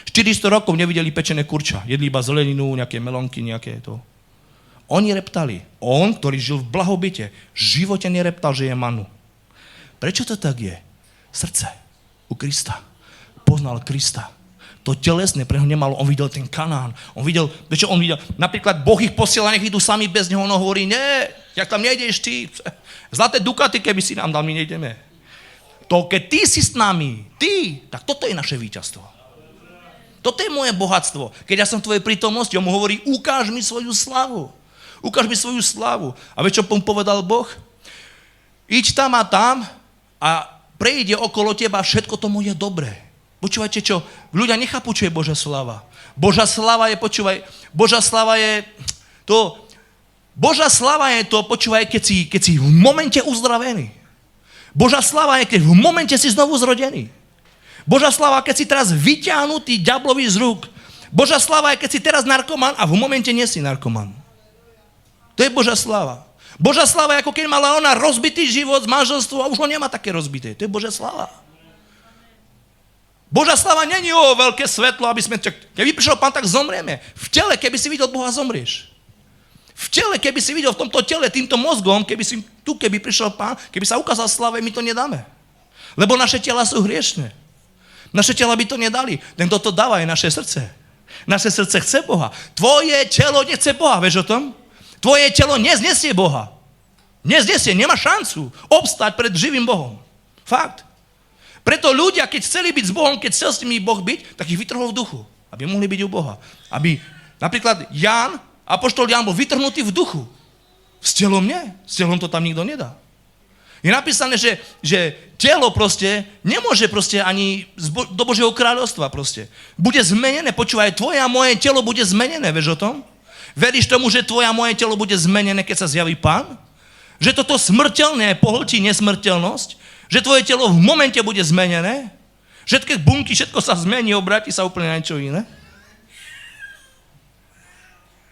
400 rokov nevideli pečené kurča. Jedli iba zeleninu, nejaké melónky, nejaké to. Oni reptali. On, ktorý žil v blahobite, v živote nereptal, že je manu. Prečo to tak je? Srdce u Krista. Poznal Krista. To telesné pre ho nemalo, on videl ten Kanán. On videl, napríklad Boh ich posiela, nech idú sami bez neho, on hovorí, nie, jak tam nejdeš ty, zlaté dukaty, keby si nám dal, my nejdeme. To, keď ty si s nami, tak toto je naše víťazstvo. Toto je moje bohatstvo. Keď ja som v tvojej prítomnosti, on mu hovorí, ukáž mi svoju slavu. Ukáž mi svoju slavu. A vieš, čo mu povedal Boh? Iď tam a prejde okolo teba všetko to moje dobré. Počúvajte čo, ľudia nechápu, čo je Božia sláva. Božia sláva je, Božia sláva je to, počúvaj, keď si v momente uzdravený. Božia sláva je, keď v momente si znovu zrodený. Božia sláva, keď si teraz vyťahnutý diablovi z rúk. Božia sláva je, keď si teraz narkoman a v momente nie si narkoman. To je Božia sláva. Božia sláva je, ako keď mala ona rozbitý život z manželstva a už ho nemá také rozbité. To je Božia sláva. Božia sláva není veľké svetlo, aby sme... Keby prišiel Pán, tak zomrieme. V tele, keby si videl Boha, zomrieš. V tele, keby si videl v tomto tele, týmto mozgom, keby prišiel Pán, keby sa ukázal sláve, my to nedáme. Lebo naše tela sú hriešne. Naše tela by to nedali. Ten, kto to dáva, je naše srdce. Naše srdce chce Boha. Tvoje telo nechce Boha, vieš o tom? Tvoje telo neznesie Boha. Neznesie, nemá šancu obstať pred živým Bohom. Fakt. Preto ľudia, keď chceli byť s Bohom, keď chcel s nimi Boh byť, tak ich vytrhol v duchu, aby mohli byť u Boha. Aby napríklad apoštol Ján bol vytrhnutý v duchu. S telom nie. S telom to tam nikto nedá. Je napísané, že telo proste nemôže proste ani do Božieho kráľovstva proste. Bude zmenené, počúvaj, tvoje a moje telo bude zmenené, vieš o tom? Veríš tomu, že tvoje a moje telo bude zmenené, keď sa zjaví Pán? Že toto smrteľné pohltí nesmrteľnosť? Že tvoje telo v momente bude zmenené? Všetky bunky, všetko sa zmení, obráti sa úplne na niečo iné?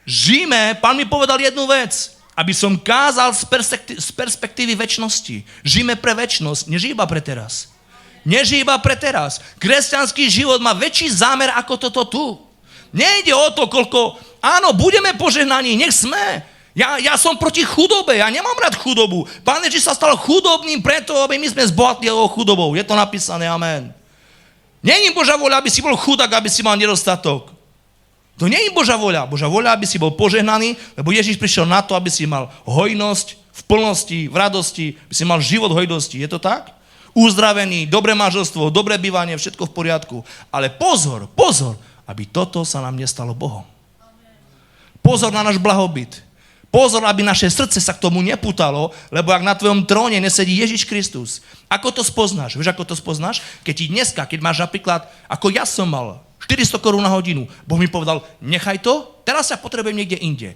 Žijeme, Pán mi povedal jednu vec, aby som kázal z perspektívy večnosti. Žijeme pre večnosť, nežij iba pre teraz. Nežij iba pre teraz. Kresťanský život má väčší zámer ako toto tu. Nejde o to, koľko... Áno, budeme požehnaní, nech sme. Ja som proti chudobe, ja nemám rád chudobu. Pán Ježiš sa stal chudobným preto, aby my sme zbohatli jeho chudobou. Je to napísané, amen. Nie je Božia voľa, aby si bol chudák, aby si mal nedostatok. To nie je Božia voľa. Božia voľa, aby si bol požehnaný, lebo Ježiš prišiel na to, aby si mal hojnosť v plnosti, v radosti, aby si mal život hojnosti. Je to tak? Uzdravený, dobré manželstvo, dobré bývanie, všetko v poriadku. Ale pozor, aby toto sa nám nestalo Bohom. Pozor na náš blahobyt. Pozor, aby naše srdce sa k tomu nepútalo, lebo ak na tvojom tróne nesedí Ježiš Kristus. Ako to spoznáš? Vieš, ako to spoznáš? Keď ti dneska, keď máš napríklad, ako ja som mal, 400 korún na hodinu, Boh mi povedal, nechaj to, teraz sa potrebujem niekde inde.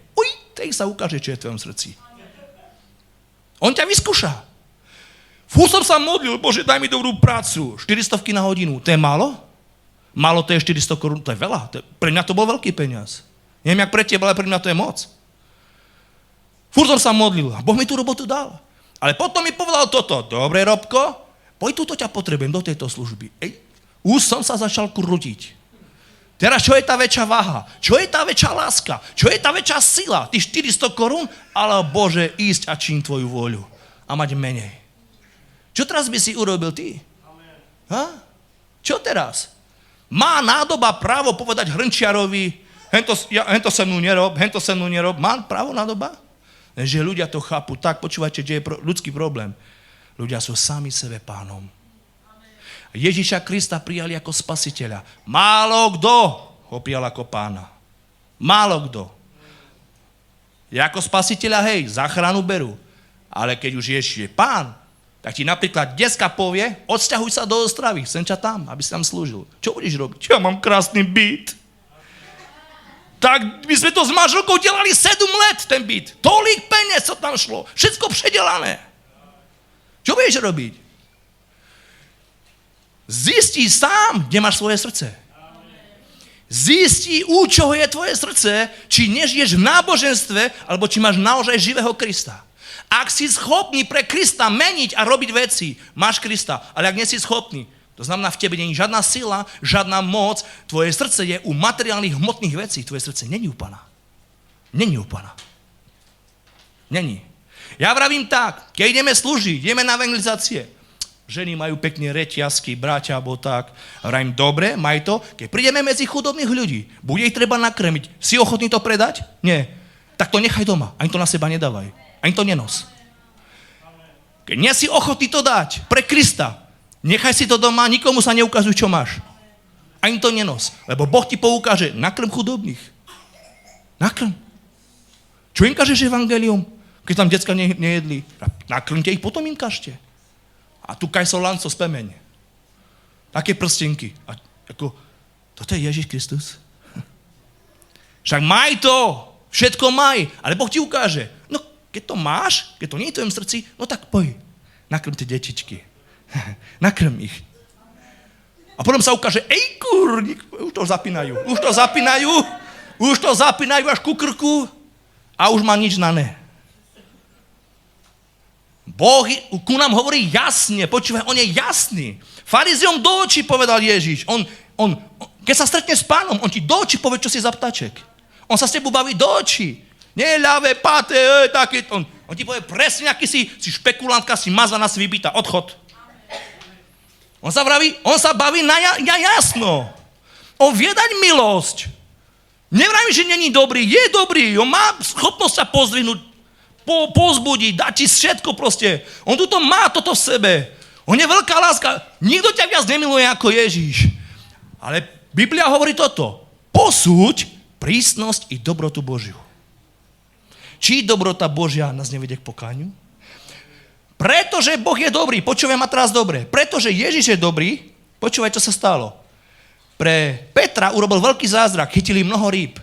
Tak sa ukáže, čo je v tvojom srdci. On ťa vyskúša. Fú, som sa modlil, Bože, daj mi dobrú prácu. 400 na hodinu, to je málo? Málo to je 400 korún, to je veľa. Pre mňa to bol veľký peniaz. Neviem, jak pre teba, ale pre mňa to je moc. Fúr som sa modlil a Boh mi tú robotu dal. Ale potom mi povedal toto, dobre, Robko, poď túto ťa potrebujem do tejto služby. Už som sa začal krútiť. Teraz čo je tá väčšia váha? Čo je tá väčšia láska? Čo je tá väčšia sila? Ty 400 korún? Ale Bože, ísť a čím tvoju voľu. A mať menej. Čo teraz by si urobil ty? Ha? Čo teraz? Má nádoba právo povedať hrnčiarovi, hento sa mnou nerob. Má právo nádoba? Že ľudia to chápu tak, počúvajte, že je ľudský problém. Ľudia sú sami sebe pánom. Ježiša Krista prijali ako spasiteľa. Málo kto ho prijal ako pána. Málo kto. Ja ako spasiteľa, hej, záchranu berú. Ale keď už Ježiš je pán, tak ti napríklad dneska povie, odsťahuj sa do Ostravy, sem ťa tam, aby si tam slúžil. Čo budeš robiť? Ja mám krásny byt. Tak my sme to s manželkou delali 7 let, ten byt. Tolik peniaz, co tam šlo. Všetko předelané. Čo budeš robiť? Zistí sám, kde máš svoje srdce. Zistí, u čoho je tvoje srdce, či nežiješ v náboženstve, alebo či máš naozaj živého Krista. Ak si schopný pre Krista meniť a robiť veci, máš Krista. Ale ak nie si schopný, to znamená, v tebe není žiadna sila, žiadna moc, tvoje srdce je u materiálnych, hmotných vecí. Tvoje srdce není u Pána. Není u Pána. Není. Ja vravím tak, keď ideme slúžiť, ideme na evangelizácie, ženy majú pekne reťazky, bratia, alebo tak. Vravím, dobre, maj to. Keď prídeme medzi chudobných ľudí, bude ich treba nakrmiť. Si ochotný to predať? Nie. Tak to nechaj doma. Ani to na seba nedávaj. Ani to nenos. Keď nie si ochotný to dať pre Krista, nechaj si to doma, nikomu sa neukazuj, čo máš. Ani to nenos. Lebo Boh ti poukáže, nakrm chudobných. Nakrm. Čo im kažeš evangelium, keď tam decka nejedli? Nakrmte ich, potom im kažte. A tu kajsolanco spemeň. Také prstenky. A ako, toto je Ježiš Kristus. Však maj to. Všetko maj. Ale Boh ti ukáže. No, keď to máš, keď to nie je v tvojom srdci, no tak poj. Nakrm tie detičky. Nakrm ich. A potom sa ukáže, ej kurník, už to zapínajú. Už to zapínajú až ku krku a už má nič na ne. Boh ku nám hovorí jasne, počúvaj, on je jasný. Farizeom do očí povedal Ježiš. Keď sa stretne s Pánom, on ti do očí povie, čo si za ptaček. On sa s tebou baví do očí. Nie ľavé, páté, také. On ti povie presne, aký si špekulantka, si mazaná, si vybitá. Odchod. On sa baví na jasno. On vie dať milosť. Nevravím, že není dobrý, je dobrý. On má schopnosť sa pozdvihnúť, pozbudiť, dať ti všetko proste. On tuto má toto v sebe. On je veľká láska. Nikto ťa viac nemiluje ako Ježíš. Ale Biblia hovorí toto. Posúď prísnosť i dobrotu Božiu. Či dobrota Božia nás nevedie k pokániu? Pretože Boh je dobrý. Počúvaj ma teraz dobre. Pretože Ježíš je dobrý, počúvaj, čo sa stalo. Pre Petra urobil veľký zázrak. Chytili mnoho rýb.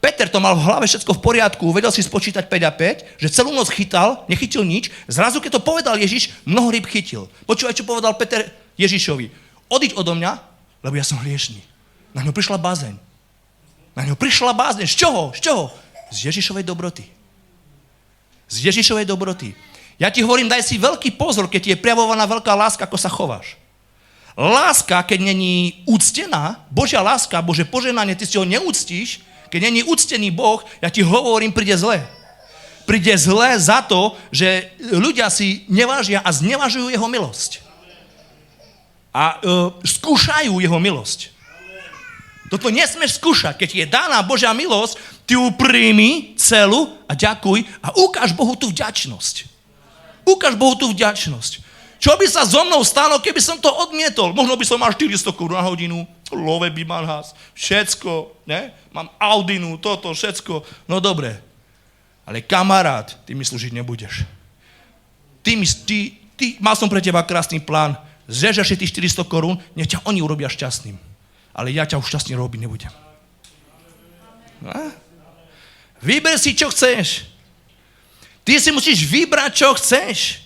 Peter to mal v hlave všetko v poriadku, vedel si spočítať 5 a 5, že celú noc chytal, nechytil nič, zrazu keď to povedal Ježiš, mnoho rýb chytil. Počúvaj, čo povedal Peter Ježišovi. Odiď odo mňa, lebo ja som hriešný. Na ňo prišla bázeň. Z čoho? Z Ježišovej dobroty. Ja ti hovorím, daj si veľký pozor, keď ti je prejavovaná veľká láska, ako sa chováš. Láska, keď není úctená, Božia láska, Bože požehnanie, ty si ho neúctíš, keď není úctený Boh, ja ti hovorím, príde zle. Príde zle za to, že ľudia si nevážia a znevažujú jeho milosť. A skúšajú jeho milosť. Toto nesmieš skúšať. Keď je daná Božia milosť, ty ju príjmi celú a ďakuj a ukáž Bohu tú vďačnosť. Čo by sa so mnou stalo, keby som to odmietol? Možno by som mal 400 korún na hodinu, love by mal has, všetko, ne? Mám Audinu, toto, všetko. No dobre. Ale kamarát, ty mi slúžiť nebudeš. Mal som pre teba krásny plán, zrežeš si tých 400 korún, nech ťa oni urobia šťastným. Ale ja ťa už šťastný robiť nebudem. Vyber si, čo chceš. Ty si musíš vybrať, čo chceš.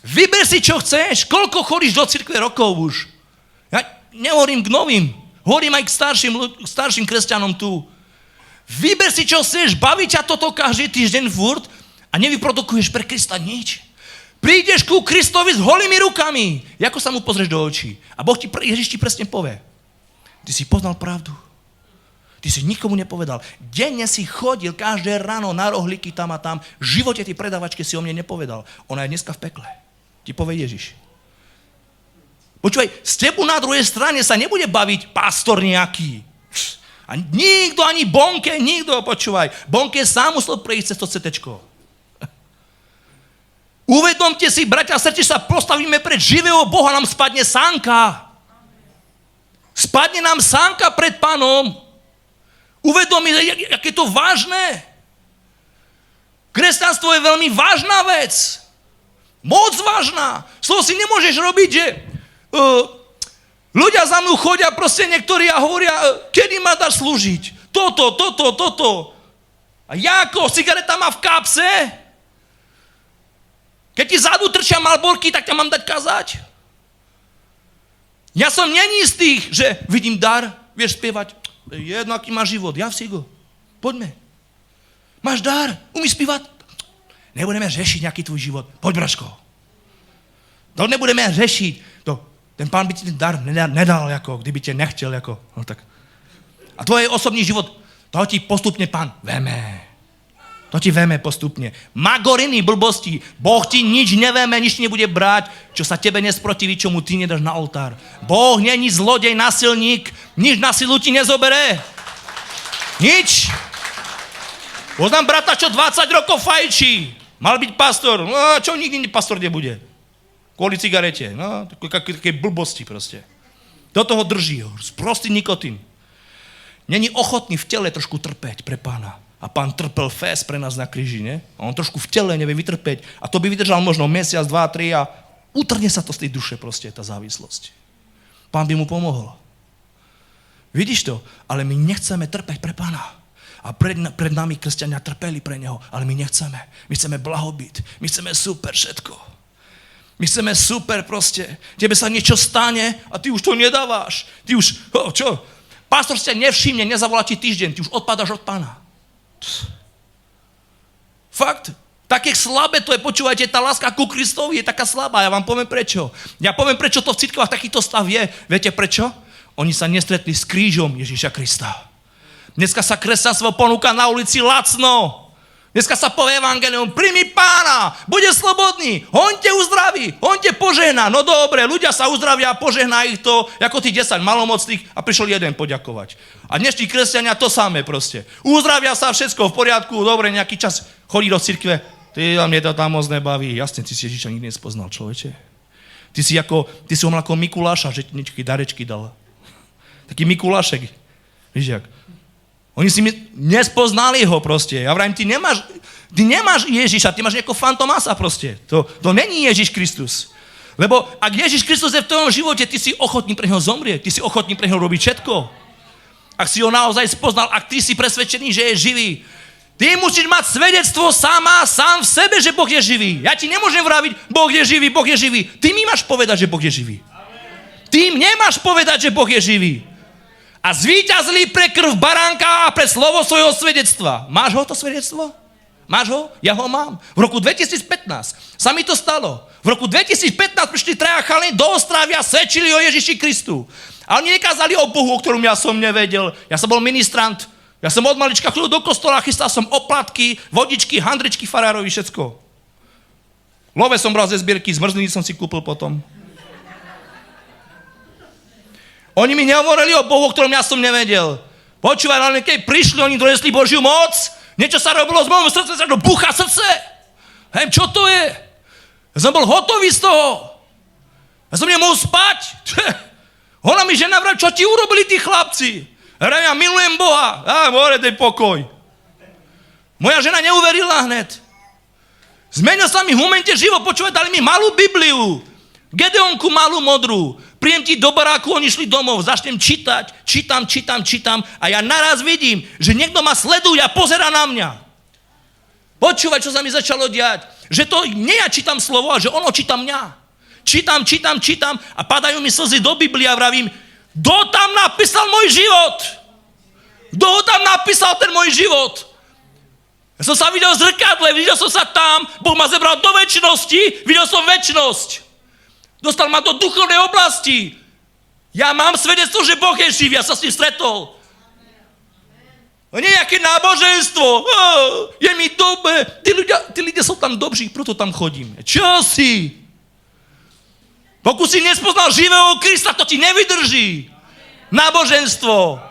Vyber si, čo chceš. Koľko chodíš do cirkve rokov už? Ja nehovorím k novým. Hovorím aj k starším kresťanom tu. Vyber si, čo chceš. Baví ťa toto každý týždeň furt a nevyprodukuješ pre Krista nič. Prídeš ku Kristovi s holými rukami. Ako sa mu pozrieš do očí? A Ježiš ti presne povie. Ty si poznal pravdu. Ty si nikomu nepovedal. Denne si chodil každé ráno na rohlíky tam a tam. V živote ty predavačke si o mne nepovedal. Ona je dneska v pekle. Ti povie Ježiš. Počúvaj, z tebu na druhej strane sa nebude baviť pastor nejaký. A nikto, ani Bonke, nikto, počúvaj. Bonke sám musel prejsť cez to CTčko. Uvedomte si, bratia a sestry, sa postavíme pred živého Boha, nám spadne sánka. Spadne nám sánka pred Pánom. Uvedomí, aké je to vážne. Kresťanstvo je veľmi vážna vec. Moc vážna. Slovo si nemôžeš robiť, že ľudia za mnou chodia proste niektorí a hovoria, kedy ma dáš slúžiť. toto. A Jáko, cigareta má v kapse? Keď ti zadu trčia Malborky, tak ťa mám dať kazať? Ja som není z tých, že vidím dar, vieš spievať. Jedno, aký má život, ja si go. Poďme. Máš dar, umíš spievať? Nebudeme řešiť nejaký tvoj život. Poď, Braško. To nebudeme řešiť. Ten pán by ti ten dar nedal, ako, kdyby tě nechtěl. Jako, no tak. A tvoj osobný život, toho ti postupne pán veme. To ti veme postupne. Magoriny, blbosti. Boh ti nič neveme, nič nebude brať, čo sa tebe nesprotiví, čo mu ty nedáš na oltár. Boh není zlodej, násilník, nič na silu ti nezobere. Nič. Poznám brata, čo 20 rokov fajčí. Mal byť pastor. No, čo nikdy pastor nebude. Kvôli cigarete. No, také blbosti proste. Do toho drží ho. Sprostý nikotín. Není ochotný v tele trošku trpeť pre pána. A pán trpel fest pre nás na kríži, ne? A on trošku v tele nevie vytrpeť. A to by vydržal možno mesiac, 2, 3 a utrhne sa to z tej duše proste, tá závislosť. Pán by mu pomohol. Vidíš to? Ale my nechceme trpeť pre pána. A pred nami kresťania trpeli pre neho, ale my nechceme. My chceme blahobyt. My chceme super všetko. My chceme super proste. Tebe sa niečo stane a ty už to nedávaš. Ty už, čo? Pastor sa nevšimne, nezavolá ti týždeň, ty už odpadáš od pána. Fakt. Také slabé to je, počúvajte, tá láska ku Kristovi je taká slabá. Ja vám poviem prečo. Ja poviem, prečo to v cirkvách takýto stav je. Viete prečo? Oni sa nestretli s krížom Ježíša Krista. Dneska sa kresťanstvo ponúka na ulici lacno. Dneska sa povie evangelium, príjmi pána, bude slobodný, on te uzdraví, on te požehná. No dobre, ľudia sa uzdravia, požehná ich to, ako tých 10 malomocných a prišiel jeden poďakovať. A dnešní kresťania to samé proste. Uzdravia sa, všetko v poriadku, dobre, nejaký čas chodí do cirkve. Mne to tam moc nebaví. Jasne, ty si Ježiša nikdy nespoznal, človeče. Ty si ho mal ako Mikuláša, že ti nejaké darečky dal. Taký Mikulášek. Víš jak? Oni si nespoznali ho proste. Ja vrajím, ty nemáš Ježiša, ty máš nejakého fantomasa proste. To není Ježiš Kristus. Lebo ak Ježiš Kristus je v tvojom živote, ty si ochotný pre neho zomrieť, ty si ochotný pre neho robiť všetko. Ak si ho naozaj spoznal, ak ty si presvedčený, že je živý, ty musíš mať svedectvo sám v sebe, že Boh je živý. Ja ti nemôžem vraviť, Boh je živý, Boh je živý. Ty mi máš povedať, že Boh je živý. Ty mne máš povedať, že Boh je živý. A zvíťazili pre krv baránka a pre slovo svojho svedectva. Máš ho to svedectvo? Máš ho? Ja ho mám. V roku 2015 sa mi to stalo. V roku 2015 prišli 3 chalani do Ostravy a svedčili o Ježiši Kristu. A oni nekázali o Bohu, o ktorom ja som nevedel. Ja som bol ministrant. Ja som od malička chodil do kostola, chystal som oplatky, vodičky, handričky farárovi, všetko. Love som bral ze zbierky, zmrzliny som si kúpil potom. Oni mi nehovorili o Bohu, o ktorom ja som nevedel. Počúvaj, ale keď prišli, oni donesli Božiu moc, niečo sa robilo z môjho srdce, sa do bucha srdce. Hej, čo to je? Ja som bol hotový z toho. Ja som nemohol spať. Ona mi žena vraví, čo ti urobili tí chlapci? Ja milujem Boha. More, dej pokoj. Moja žena neuverila hned. Zmenil sa mi v momente život, počúvaj, dali mi malú Bibliu. Gedeonku malú modrú. Príjem ti do baráku, oni šli domov, začnem čítať, čítam a ja naraz vidím, že niekto ma sleduje a pozerá na mňa. Počúvaj, čo sa mi začalo diať. Že to nie ja čítam slovo, ale že ono číta mňa. Čítam a padajú mi slzy do Biblie a vravím, kto tam napísal môj život? Kto tam napísal ten môj život? Ja som sa videl v zrkadle, videl som sa tam, Boh ma zebral do večnosti, videl som večnosť. Dostal ma do duchovnej oblasti. Ja mám svedectvo, že Boh je živý, ja sa s ním stretol. Nejaké náboženstvo. Je mi dobre. Tí ľudia sú tam dobří, preto tam chodím. Čo si? Pokud si nespoznal živého Krista, to ti nevydrží. Náboženstvo.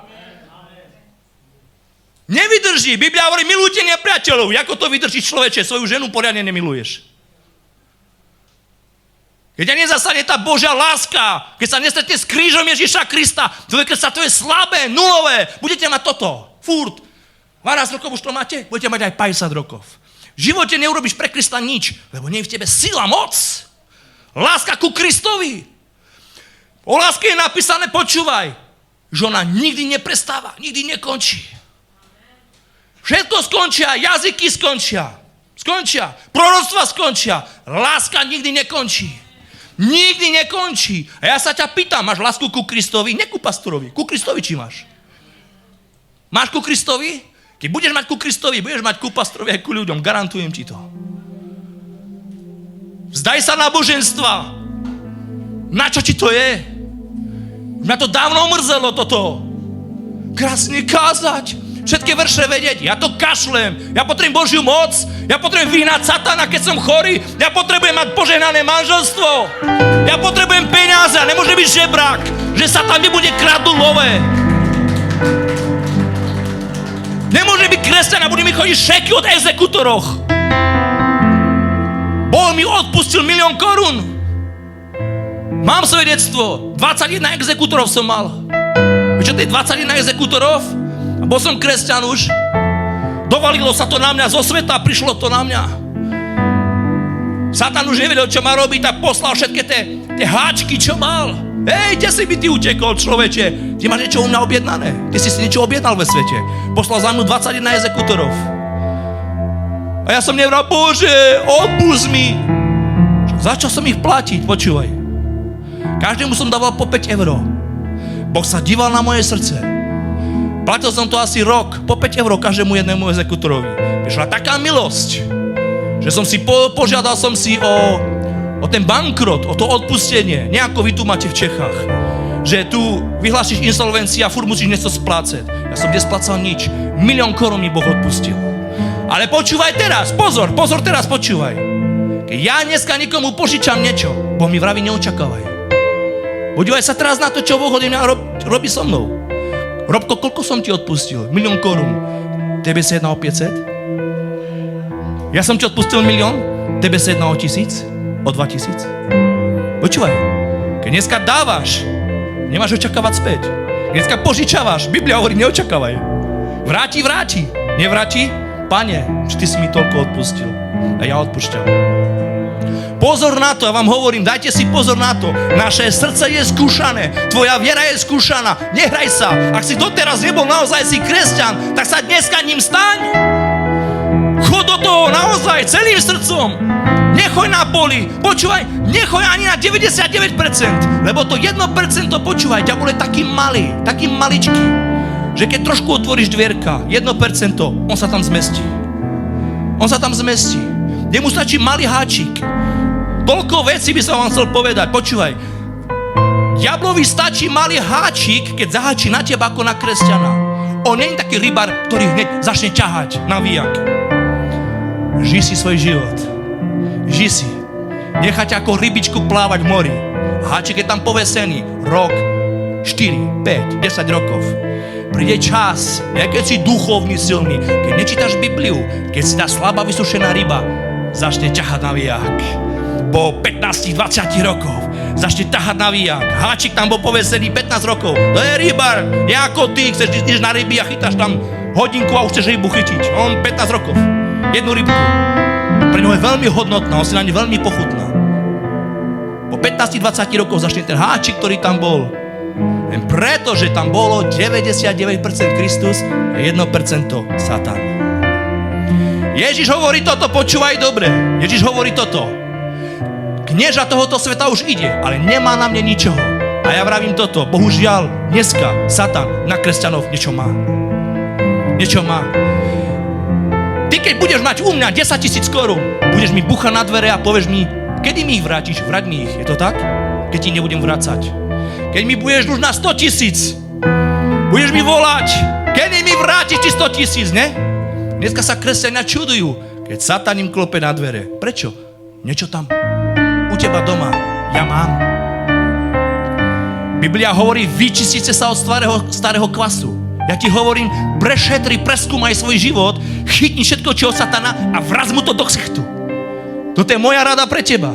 Nevydrží. Biblia hovorí, milujte nepriateľov. Ako to vydržíš, človeče? Svoju ženu poriadne nemiluješ. Keď ťa nezastane tá Božia láska, keď sa nestretne s krížom Ježiša Krista, to je slabé, nulové. Budete mať toto. Furt. 12 rokov už to máte, budete mať aj 50 rokov. V živote neurobíš pre Krista nič, lebo nie je v tebe sila, moc. Láska ku Kristovi. O láske je napísané, počúvaj, že ona nikdy neprestáva, nikdy nekončí. Všetko skončia, jazyky skončia. Skončia, proroctva skončia. Láska nikdy nekončí. Nikdy nekončí. A ja sa ťa pýtam, máš lásku ku Kristovi? Nie ku pastorovi. Ku Kristovi či máš? Máš ku Kristovi? Keď budeš mať ku Kristovi, budeš mať ku pastorovi aj ku ľuďom. Garantujem ti to. Vzdaj sa náboženstva. Na čo ti to je? Mňa to dávno mrzelo toto. Krásne kázať. Všetky verše vedieť. Ja to kašlem. Ja potrebujem Božiu moc. Ja potrebujem vyhnať satana, keď som chorý. Ja potrebujem mať požehnané manželstvo. Ja potrebujem peniaze. Nemôže byť žebrák. Že satan nebude kradnúť love. Nemôže byť kresťan a bude mi chodiť šeky od exekútoroch. Boh mi odpustil 1 000 000 korún. Mám svedectvo. 21 exekútorov som mal. Vieš čo, to je 21 exekútorov? A bol som kresťan už. Dovalilo sa to na mňa zo sveta, prišlo to na mňa. Satan už nevedel, čo má robiť, tak poslal všetky tie háčky, čo mal. Hej, kde si by ty utekol, človeče? Ty máš niečo u mňa objednané. Ty si niečo objednal ve svete. Poslal za mnou 21 exekútorov. A ja som nevral, Bože, odpusť mi. Začal som ich platiť, počúvaj. Každému som dával po 5 €. Boh sa díval na moje srdce. Platil som to asi rok, po 5 € každému jednému exekútorovi. Prišla taká milosť, že som si požiadal som si o ten bankrot, o to odpustenie. Nie ako vy tu máte v Čechách, že tu vyhlásiš insolvenciu a furt musíš niečo splácať. Ja som nesplácal nič. 1 000 000 korún mi Boh odpustil. Ale počúvaj teraz, pozor, teraz počúvaj. Keď ja dneska nikomu požičam niečo, Boh mi vraví, neočakávaj. Podívaj sa teraz na to, čo Boh ode mňa robí so mnou. Robko, koľko som ti odpustil? 1 000 000 korún. Tebe sa jedná o 500? Ja som ti odpustil 1 000 000, tebe sa jedná o 1000? O 2000? Počúvaj, keď dneska dávaš, nemáš očakávať späť. Dneska požičávaš, Biblia hovorí, neočakávaj. Vráti. Nevráti? Pane, či ty si mi toľko odpustil? A ja odpúšťam. Pozor na to, ja vám hovorím, dajte si pozor na to. Naše srdce je skúšané, tvoja viera je skúšaná. Nehraj sa. Ak si doteraz nebol naozaj si kresťan, tak sa dneska ním staň. Chod do toho naozaj celým srdcom. Nechoj na poli. Počúvaj, nechoj ani na 99%, lebo to 1%, počúvaj, ťa bude taký malý, taký maličký, že keď trošku otvoríš dvierka, 1%, on sa tam zmestí. Jemu stačí malý háčik. Toľko vecí by som vám chcel povedať. Počúvaj. Diablovi stačí malý háčik, keď zaháči na teba ako na kresťana. On nie je taký rybár, ktorý hneď začne ťahať na výjak. Žij si svoj život. Žij si. Nechaj ťa ako rybičku plávať v mori. Háčik je tam povesený. Rok, 4, 5, 10 rokov. Príde čas, keď si duchovný, silný, keď nečítaš Bibliu, keď si tá slabá, vysušená ryba začne ťahať na výjak. Po 15-20 rokov začne ťahať na výjak. Háčik tam bol povesený 15 rokov. To je rybár. Ja ako ty, ideš na ryby a chytáš tam hodinku a už chceš rybu chytiť. On 15 rokov. Jednu rybku. Pre ňo je veľmi hodnotná, on si na ne veľmi pochutná. Po 15-20 rokov začne ten háčik, ktorý tam bol. Len preto, že tam bolo 99% Kristus a 1% Satan. Ježiš hovorí toto, počúvaj dobre. Ježiš hovorí toto. Knieža tohoto sveta už ide, ale nemá na mne ničoho. A ja vravím toto, bohužiaľ, dneska Satan na kresťanov niečo má. Ty keď budeš mať u mňa 10 000 korún, budeš mi buchať na dvere a povieš mi, kedy mi ich vrátiš? Vrať mi ich, je to tak? Keď ti nebudem vrácať. Keď mi budeš už na 100 000, budeš mi volať, kedy mi vrátiš ti 100 000, ne? Dneska sa kresťania čudujú, keď Satan im klope na dvere. Prečo? Niečo tam u teba doma ja mám. Biblia hovorí, vyčistite sa od starého kvasu. Ja ti hovorím, prešetri, preskúmaj svoj život, chytni všetko, čo od Satana a vraz mu to do ksichtu. Toto je moja rada pre teba.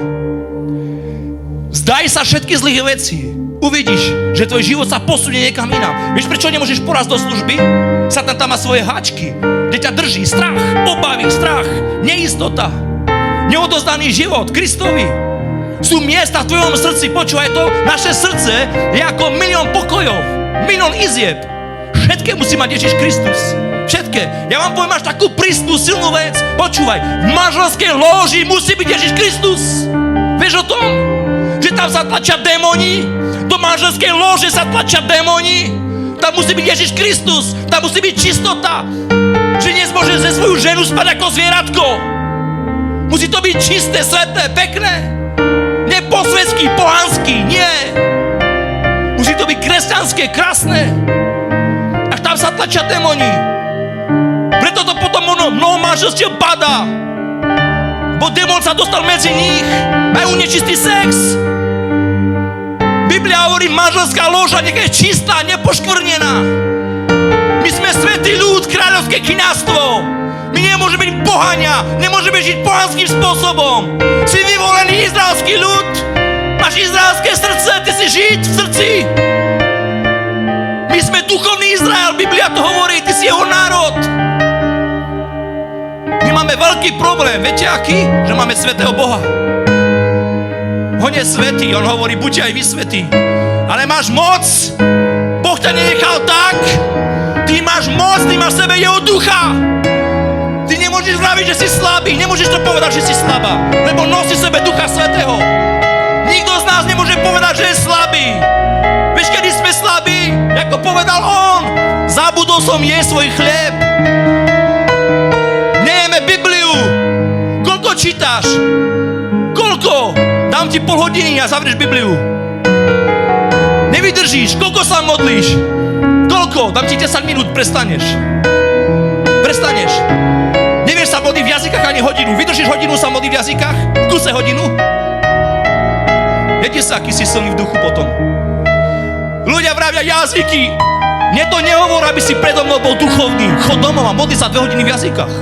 Zdaj sa všetky zlých vecí. Uvidíš, že tvoj život sa posunie niekam inám. Vieš, prečo nemôžeš porazť do služby? Satan tam má svoje háčky, kde ťa drží strach, obavy, strach, neistota, neodozdaný život Kristovi. Sú miesta v tvojom srdci, počúvaj to, naše srdce je ako 1 000 000 pokojov, 1 000 000 izieb. Všetké musí mať Ježiš Kristus. Všetké. Ja vám poviem až takú prísnu, silnú vec. Počúvaj, v manželskej lóži musí byť Ježiš Kristus. Vieš o tom? Že tam sa tlačia démoni, do manželskej lóže sa tlačia démoni, tam musí byť Ježiš Kristus, tam musí byť čistota. Že nezmôže ze svoju ženu spať ako zvieratko. Musí to byť čisté, sveté, pekné. Nie posvetský, pohanský, nie. Musí to byť kresťanské, krásne. Až tam sa tlačia démoni. Preto to potom mnoho manželstiev padá. Bo démon sa dostal medzi nich. Majú nečistý sex. Biblia hovorí, manželská loža nech je čistá, nepoškvrnená. My sme svätý ľud, kráľovské kňazstvo. My nemôžeme byť pohania, nemôžeme žiť pohanským spôsobom. Si vyvolený izraelský ľud, máš izraelské srdce, ty si žiť v srdci. My sme duchovný Izrael, Biblia to hovorí, ty si jeho národ. My máme veľký problém, viete aký? Že máme svätého Boha. On je svätý, on hovorí, buďte aj vy svätí. Ale máš moc, Boh ťa nenechal tak, ty máš moc, ty máš v sebe jeho ducha. Ty nemôžeš vraviť, že si slabý, nemôžeš to povedať, že si slabá, lebo nosí sebe ducha svätého. Nikto z nás nemôže povedať, že je slabý. Vieš, kedy sme slabí? Ako povedal on, zabudol som jesť svoj chlieb. Nejeme Bibliu. Koľko čítaš? Koľko? Dám ti pol hodiny a zavrieš Bibliu. Nevydržíš. Koľko sa modlíš? Koľko? Dám ti 10 minút, prestaneš. Nevieš sa modliť v jazykách ani hodinu. Vydržíš hodinu sa modliť v jazykách? V kuse hodinu? Viete sa, aký si silný v duchu potom. Ľudia vravia jazyky. Mne to nehovor, aby si predo mnou bol duchovný. Chod domov a modli sa 2 hodiny v jazykách.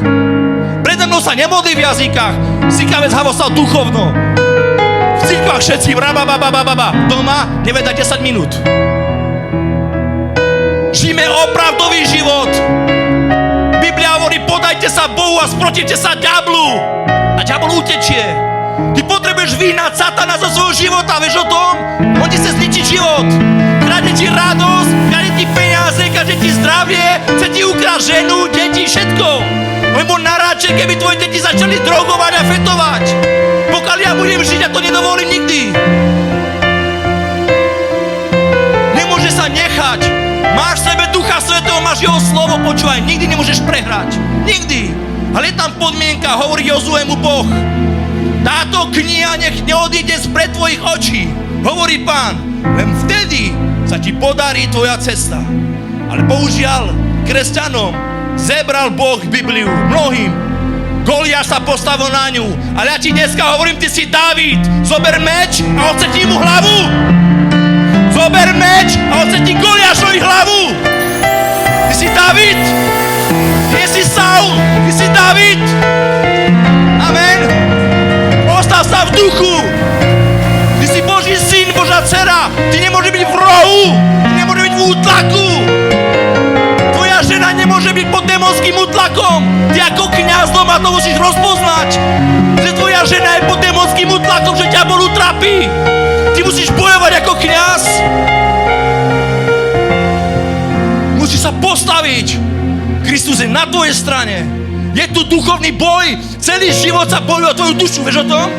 Predo mnou sa nemodlí v jazykách. Sikavec Havo stal duchovno. V cirkvách všetci doma neveda 10 minút. Žijeme opravdový život. Biblia hovorí, podajte sa Bohu a sprotivte sa diablu. A diabol utečie. Ty potrebuješ vyhnať satana zo svojho života, vieš o tom? On ti chce zničiť život. Kradne ti radosť, kradne ti peniaze, kradne ti zdravie, chce ti ukrať ženu, deti, všetko. Lebo naráče, keby tvoje deti začali drogovať a fetovať. Pokiaľ ja budem žiť, ja to nedovolím nikdy. Nemôže sa nechať. Máš v sebe Ducha Svätého, máš jeho slovo, počúvaj, nikdy nemôžeš prehrať. Nikdy. Ale je tam podmienka, hovorí Jozuemu Boh. Táto kniha nech neodíde spred tvojich očí, hovorí Pán. Len vtedy sa ti podarí tvoja cesta. Ale bohužiaľ, kresťanom zebral Boh Bibliu mnohým. Goliáš sa postavil na ňu. Ale ja ti dneska hovorím, ty si Dávid. Zober meč a odsetni mu hlavu. Zober meč a odsetni Goliášovi hlavu. Ty si Dávid. Nie si Saul. Ty si Dávid. Amen. Postav sa v duchu. Ty si Boží syn, Božá dcera. Ty nemôže byť v rohu. Ty nemôže byť v útlaku. Tvoja žena nemôže byť pod démonským útlakom. Ty ako kňaz doma to musíš rozpoznať. Že tvoja žena je pod démonským útlakom, že ťa bol utrapí. Ty musíš bojovať ako kňaz. Musíš sa postaviť. Kristus je na tvojej strane. Je tu duchovný boj. Celý život sa bojuje o tvoju dušu. Vieš o tom?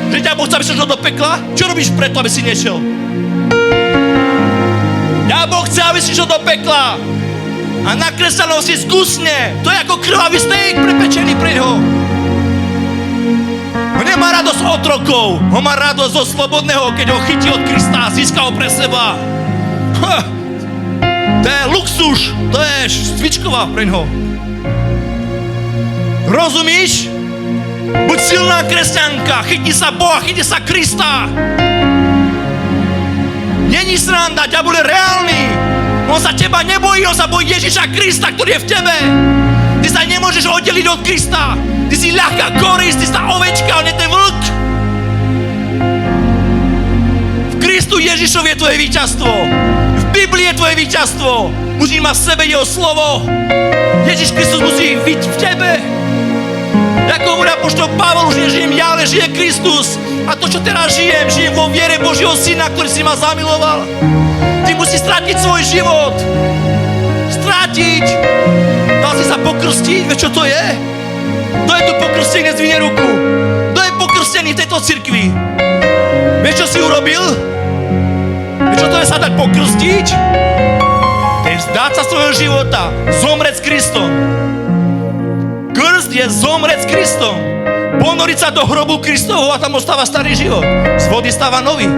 Že ťa Boh chce, aby si šiel do pekla? Čo robíš preto, aby si nešiel? Ja Boh chce, aby si šiel do pekla. A na kresťanov si zkusne. To je ako krvavý steak prepečený pre ňo. On nemá radosť otrokov. On má radosť zo slobodného, keď ho chytí od Krista a získa ho pre seba. To je luxus. To je cvičková pre ňo. Rozumíš? Buď silná kresťanka, chytni sa Boha, chytni sa Krista. Není sranda, ďabul je reálny. On sa teba nebojí, on sa bojí Ježiša Krista, ktorý je v tebe. Ty sa nemôžeš oddeliť od Krista. Ty si ľahká korisť, ty si tá ovečka, on je ten vlk. V Kristu Ježišovi je tvoje víťazstvo. V Biblii je tvoje víťazstvo. Musíš mať v sebe jeho slovo. Ježiš Kristus musí byť v tebe. Ako hovorí apoštol Pavol, už nežijem ja, ale žije Kristus. A to, čo teraz žijem vo viere Božieho Syna, ktorý si ma zamiloval. Ty musíš stratiť svoj život. Stratiť. Dal si sa pokrstiť? Vieš, čo to je? Kto je tu pokrstený, nezvihne ruku. Kto je pokrstený v tejto cirkvi? Vieš, čo si urobil? Vieš, čo to je sa dať pokrstiť? To je vzdať sa svojho života. Zomrieť s Kristom. Krst je zomrieť s Kristom. Ponoriť sa do hrobu Kristovho a tam ostáva starý život. Z vody stáva nový.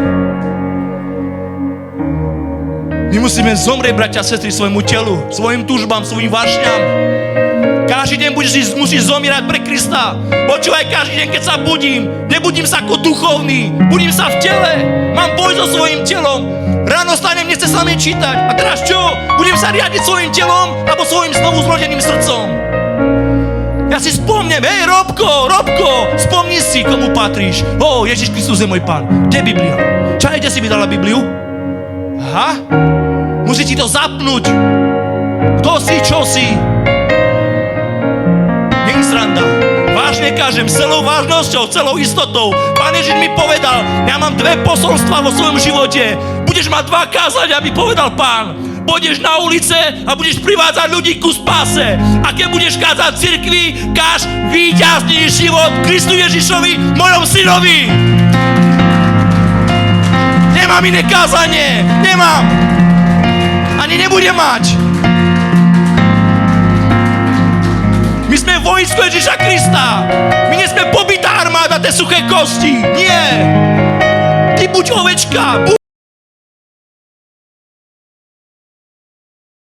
My musíme zomrieť, bratia a sestry, svojmu telu, svojim túžbám, svojim vášňam. Každý deň musíš zomierať pre Krista. Počúvaj, každý deň, keď sa budím, nebudím sa ako duchovný, budím sa v tele. Mám boj so svojím telom. Ráno stanem, nechce sa mi čítať. A teraz čo? Budem sa riadiť svojím telom alebo svojím znovu zrodeným srdcom. Ja si spomnem, hej, Robko, spomni si, komu patríš. Ježiš Kristus je môj Pán. Kde je Biblia? Kde si mi dala Bibliu? Aha, musí ti to zapnúť. Kto si, čo si? Nie je sranda. Vážne kážem, s celou vážnosťou, celou istotou. Pán Ježiš mi povedal, ja mám 2 posolstvá vo svojom živote. Budeš mať 2 kázania, aby povedal Pán. Pôjdeš na ulice a budeš privádzať ľudí ku spáse. A keď budeš kázať v cirkvi, káž víťazný život Kristu Ježišovi, mojom synovi. Nemám iné kázanie, nemám. Ani nebudem mať. My sme vojsko Ježiša Krista. My nie sme pobitá armáda, tie suché kosti. Nie. Ty buď ovečka.